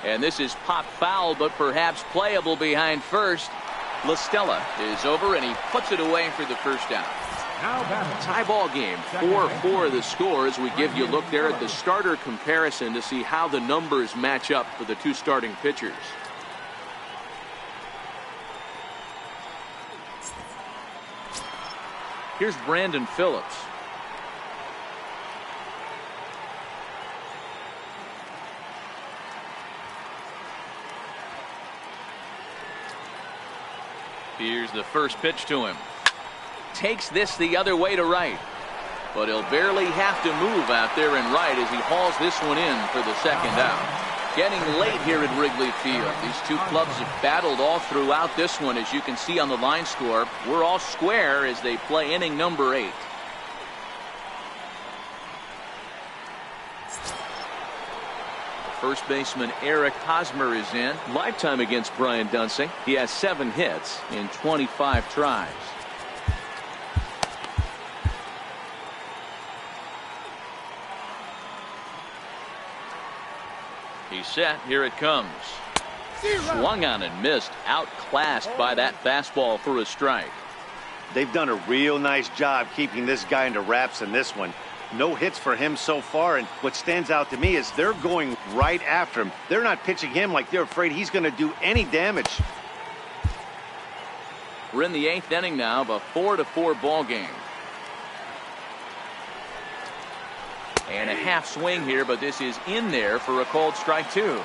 And this is popped foul, but perhaps playable behind first. La Stella is over, and he puts it away for the first down. Tie ball game, 4-4 the score, as we give you a look there at the starter comparison to see how the numbers match up for the 2 starting pitchers. Here's Brandon Phillips. Here's the first pitch to him. Takes this the other way to right. But he'll barely have to move out there in right as he hauls this one in for the second out. Getting late here at Wrigley Field. These 2 clubs have battled all throughout this one, as you can see on the line score. We're all square as they play inning number 8. First baseman Eric Hosmer is in. Lifetime against Brian Dunsing. He has 7 hits in 25 tries. He's set. Here it comes. Swung on and missed. Outclassed by that fastball for a strike. They've done a real nice job keeping this guy into wraps in this one. No hits for him so far, and what stands out to me is they're going right after him. They're not pitching him like they're afraid he's going to do any damage. We're in the 8th inning now of a 4-4 ball game. And a half swing here, but this is in there for a called strike 2.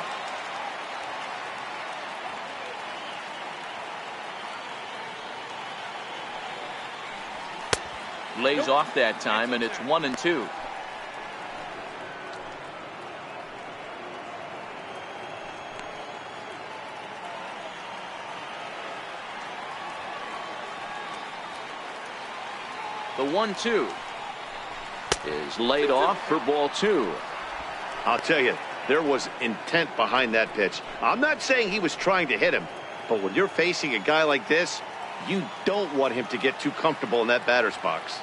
Lays off that time, and it's 1-2. The 1-2. is laid off for ball 2. I'll tell you, there was intent behind that pitch. I'm not saying he was trying to hit him, but when you're facing a guy like this, you don't want him to get too comfortable in that batter's box.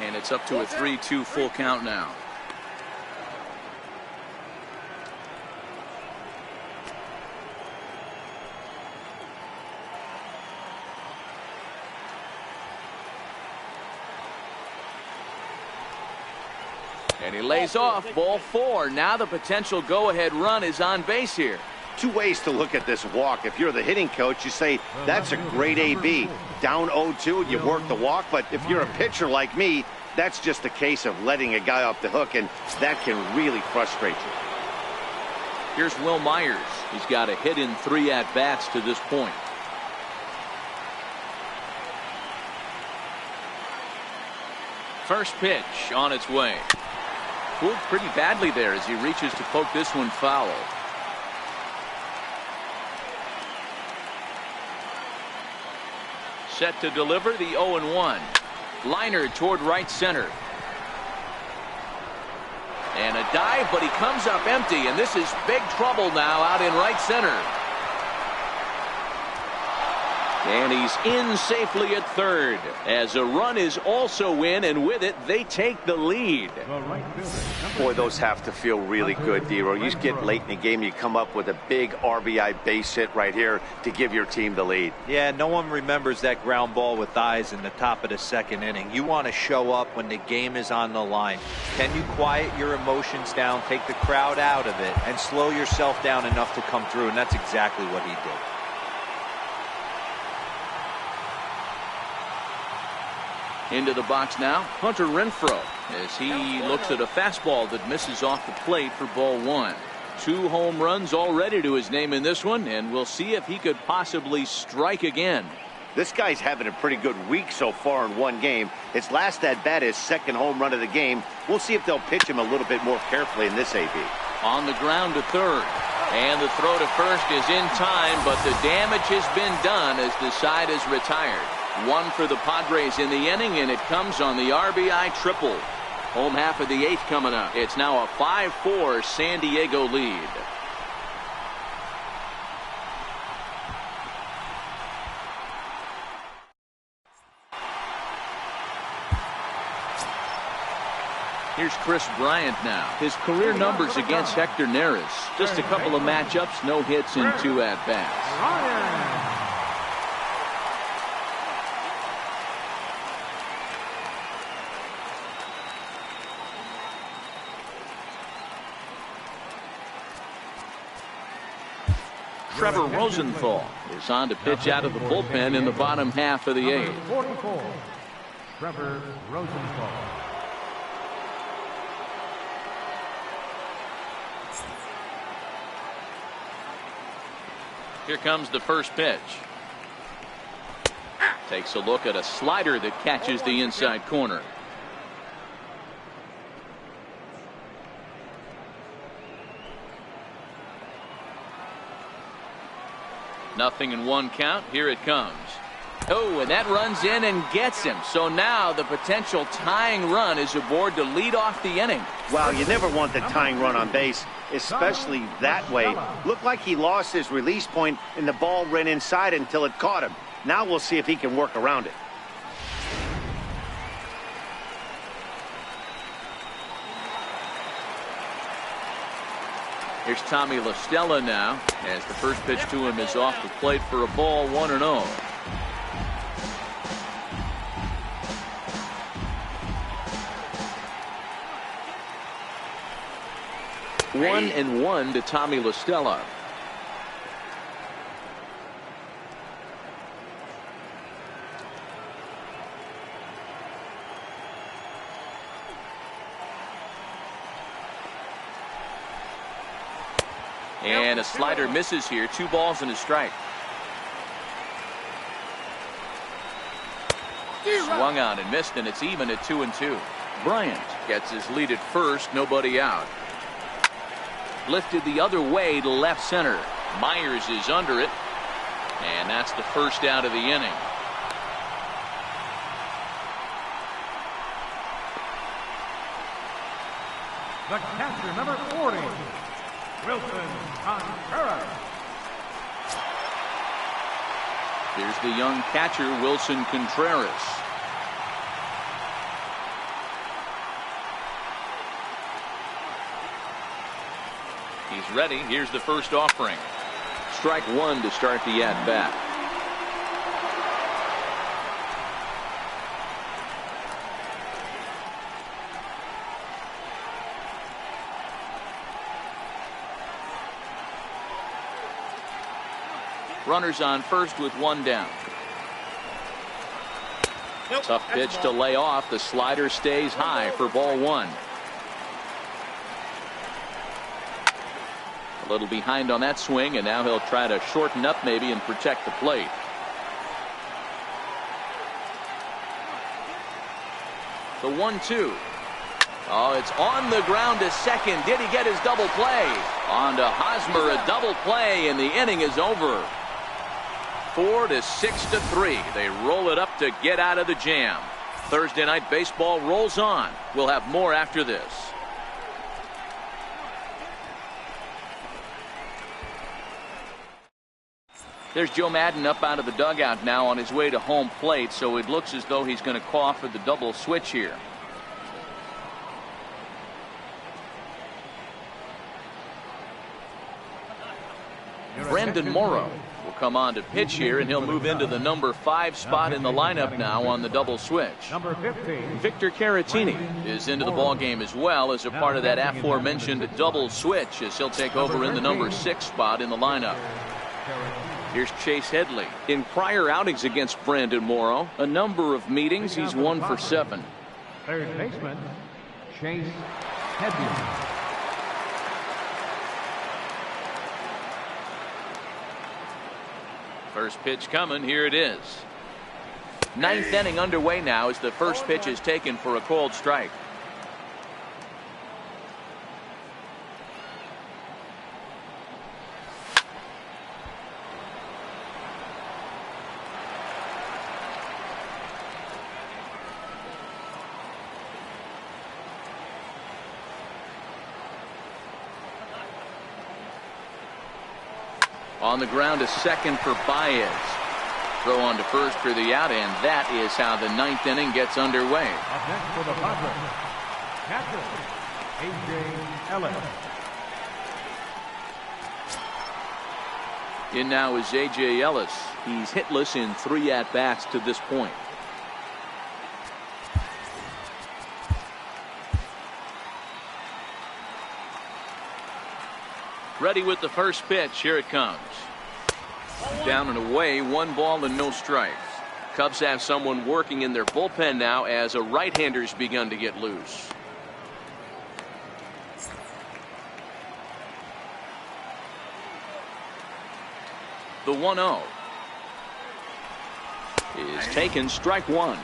And it's up to a 3-2 full count now. And he lays off ball 4. Now the potential go-ahead run is on base here. Two ways to look at this walk. If you're the hitting coach, you say, that's a great AB. Down 0-2, you work the walk. But if you're a pitcher like me, that's just a case of letting a guy off the hook, and that can really frustrate you. Here's Will Myers. He's got a hit in 3 at-bats to this point. First pitch on its way. Fooled pretty badly there as he reaches to poke this one foul. Set to deliver the 0-1. Liner toward right center. And a dive, but he comes up empty, and this is big trouble now out in right center. And he's in safely at third as a run is also in, and with it they take the lead. Boy, those have to feel really good, Dero. You get late in the game, you come up with a big RBI base hit right here to give your team the lead. Yeah, no one remembers that ground ball with eyes in the top of the 2nd inning. You want to show up when the game is on the line. Can you quiet your emotions down, take the crowd out of it, and slow yourself down enough to come through? And that's exactly what he did. Into the box now, Hunter Renfroe, as he looks at a fastball that misses off the plate for ball 1. 2 home runs already to his name in this one, and we'll see if he could possibly strike again. This guy's having a pretty good week so far in one game. His last at bat, his 2nd home run of the game. We'll see if they'll pitch him a little bit more carefully in this AB. On the ground to third, and the throw to first is in time, but the damage has been done as the side is retired. 1 for the Padres in the inning, and it comes on the RBI triple. Home half of the 8th coming up. It's now a 5-4 San Diego lead. Here's Chris Bryant now. His career numbers against Hector Neris. Just a couple of matchups, no hits in 2 at-bats. Trevor Rosenthal is on to pitch out of the bullpen in the bottom half of the 8th. 44, Trevor Rosenthal. Here comes the first pitch. Takes a look at a slider that catches the inside corner. Nothing in 1 count. Here it comes. Oh, and that runs in and gets him. So now the potential tying run is aboard to lead off the inning. Wow, you never want the tying run on base, especially that way. Looked like he lost his release point and the ball ran inside until it caught him. Now we'll see if he can work around it. Here's Tommy La Stella now, as the first pitch to him is off the plate for a ball, 1-0. One and 1 to Tommy La Stella. And a slider misses here. 2 balls and a strike. Swung on and missed, and it's even at 2-2. Bryant gets his lead at first, nobody out. Lifted the other way to left center. Myers is under it, and that's the first out of the inning. The catcher, number 40, Wilson Contreras. Here's the young catcher, Wilson Contreras. He's ready. Here's the first offering. Strike one to start the at-bat. Runners on first with one down. Nope, Tough pitch to lay off. The slider stays high for ball one. A little behind on that swing, and now he'll try to shorten up maybe and protect the plate. The 1-2. Oh, it's on the ground to second. Did he get his double play? On to Hosmer, a double play, and the inning is over. 4 to 6 to 3. They roll it up to get out of the jam. Thursday night baseball rolls on. We'll have more after this. There's Joe Madden up out of the dugout now on his way to home plate, so it looks as though he's going to call for the double switch here. Brandon Morrow will come on to pitch here, and he'll move into the number 5 spot in the lineup now on the double switch. Number 15. Victor Caratini is into the ball game as well as a part of that aforementioned double switch, as he'll take over in the number 6 spot in the lineup. Here's Chase Headley. In prior outings against Brandon Morrow, a number of meetings, he's 1 for 7. Third baseman, Chase Headley. First pitch coming. Here it is. Ninth inning underway now as the first pitch is taken for a called strike. On the ground to second for Baez. Throw on to first for the out, and that is how the ninth inning gets underway. Up next for the Padres, catcher, A.J. Ellis. In now is A.J. Ellis. He's hitless in 3 at-bats to this point. Ready with the first pitch. Here it comes. Down and away, 1 ball and no strikes. Cubs have someone working in their bullpen now as a right-hander's begun to get loose. The 1-0 is taken, strike one.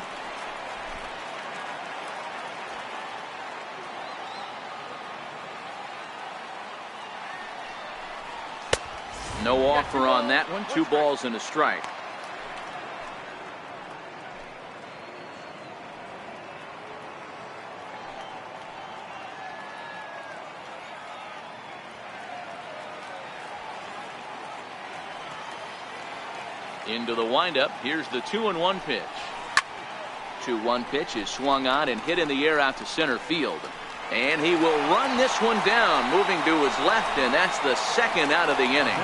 No offer on that one. 2 balls and a strike. Into the windup. Here's the 2-1 pitch. 2-1 pitch is swung on and hit in the air out to center field. And he will run this one down, moving to his left, and that's the second out of the inning.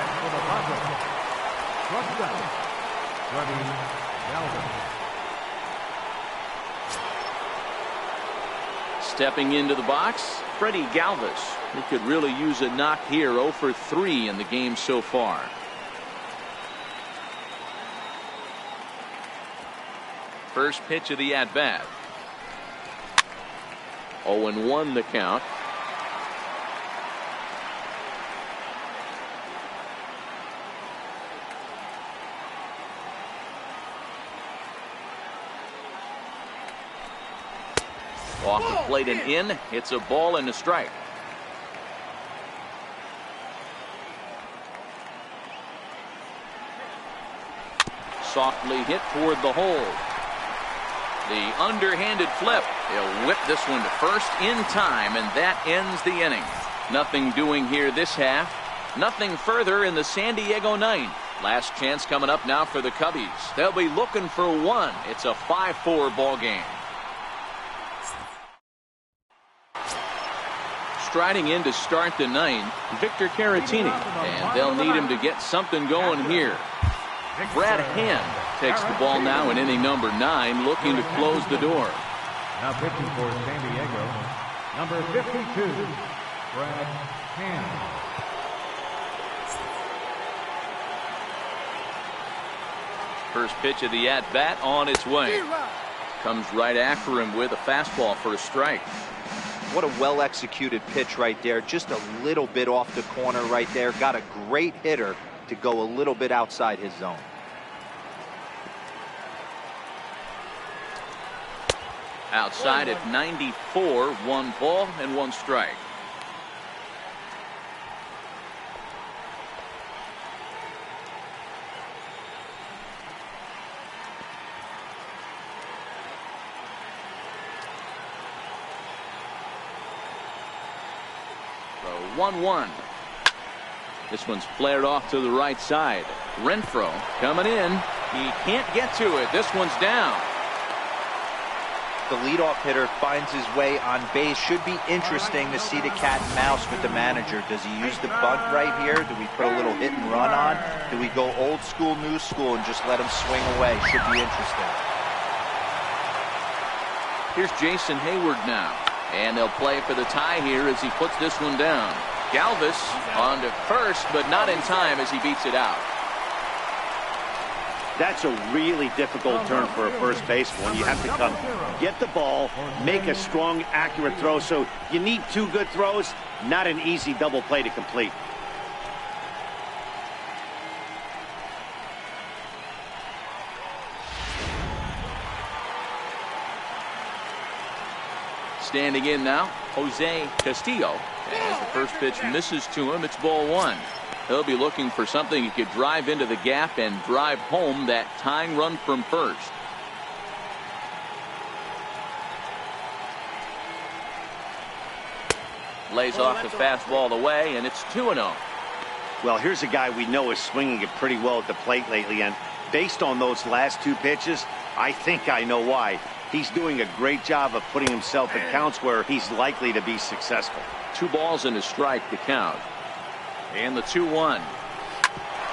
Stepping into the box, Freddie Galvis. He could really use a knock here. 0 for 3 in the game so far. First pitch of the at-bat. 0-1 the count. Off the plate and in. It's a ball and a strike. Softly hit toward the hole. The underhanded flip. He'll whip this one to first in time, and that ends the inning. Nothing doing here this half. Nothing further in the San Diego ninth. Last chance coming up now for the Cubbies. They'll be looking for one. It's a 5-4 ball game. Striding in to start the ninth, Victor Caratini, and they'll need him to get something going here. Brad Hand takes the ball now in inning number 9, looking to close the door. Now pitching for San Diego, number 52, Brad Hand. First pitch of the at-bat on its way. Comes right after him with a fastball for a strike. What a well-executed pitch right there. Just a little bit off the corner right there. Got a great hitter to go a little bit outside his zone. Outside at 94, 1 ball and 1 strike. So 1-1. This one's flared off to the right side. Renfroe coming in. He can't get to it. This one's down. The leadoff hitter finds his way on base. Should be interesting to see the cat and mouse with the manager. Does he use the bunt right here? Do we put a little hit and run on? Do we go old school, new school, and just let him swing away? Should be interesting. Here's Jason Hayward now. And they'll play for the tie here as he puts this one down. Galvis on to first, but not in time as he beats it out. That's a really difficult turn for a first baseman. You have to come get the ball, make a strong, accurate throw. So you need 2 good throws, not an easy double play to complete. Standing in now, Jose Castillo. As the first pitch misses to him, it's ball 1. He'll be looking for something he could drive into the gap and drive home that tying run from first. Lays off the fastball away, and it's 2-0. Well, here's a guy we know is swinging it pretty well at the plate lately, and based on those last 2 pitches, I think I know why. He's doing a great job of putting himself in counts where he's likely to be successful. 2 balls and a strike to count. And the 2-1.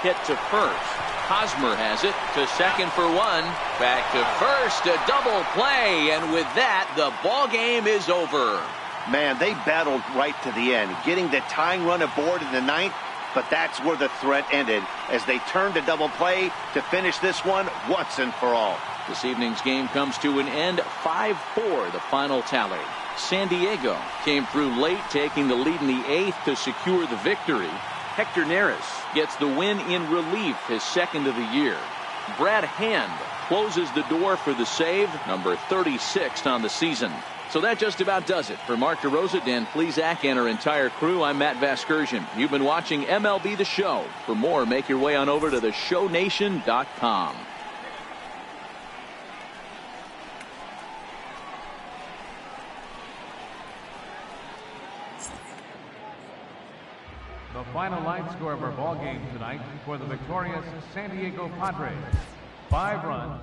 Hit to first. Hosmer has it to second for 1. Back to first, a double play, and with that, the ball game is over. Man, they battled right to the end, getting the tying run aboard in the 9th, but that's where the threat ended as they turned to double play to finish this one once and for all. This evening's game comes to an end, 5-4, the final tally. San Diego came through late, taking the lead in the 8th to secure the victory. Hector Neris gets the win in relief, his 2nd of the year. Brad Hand closes the door for the save, number 36 on the season. So that just about does it. For Mark DeRosa, Dan Plesac, and our entire crew, I'm Matt Vasgersian. You've been watching MLB The Show. For more, make your way on over to theshownation.com. The final line score of our ball game tonight for the victorious San Diego Padres. 5 runs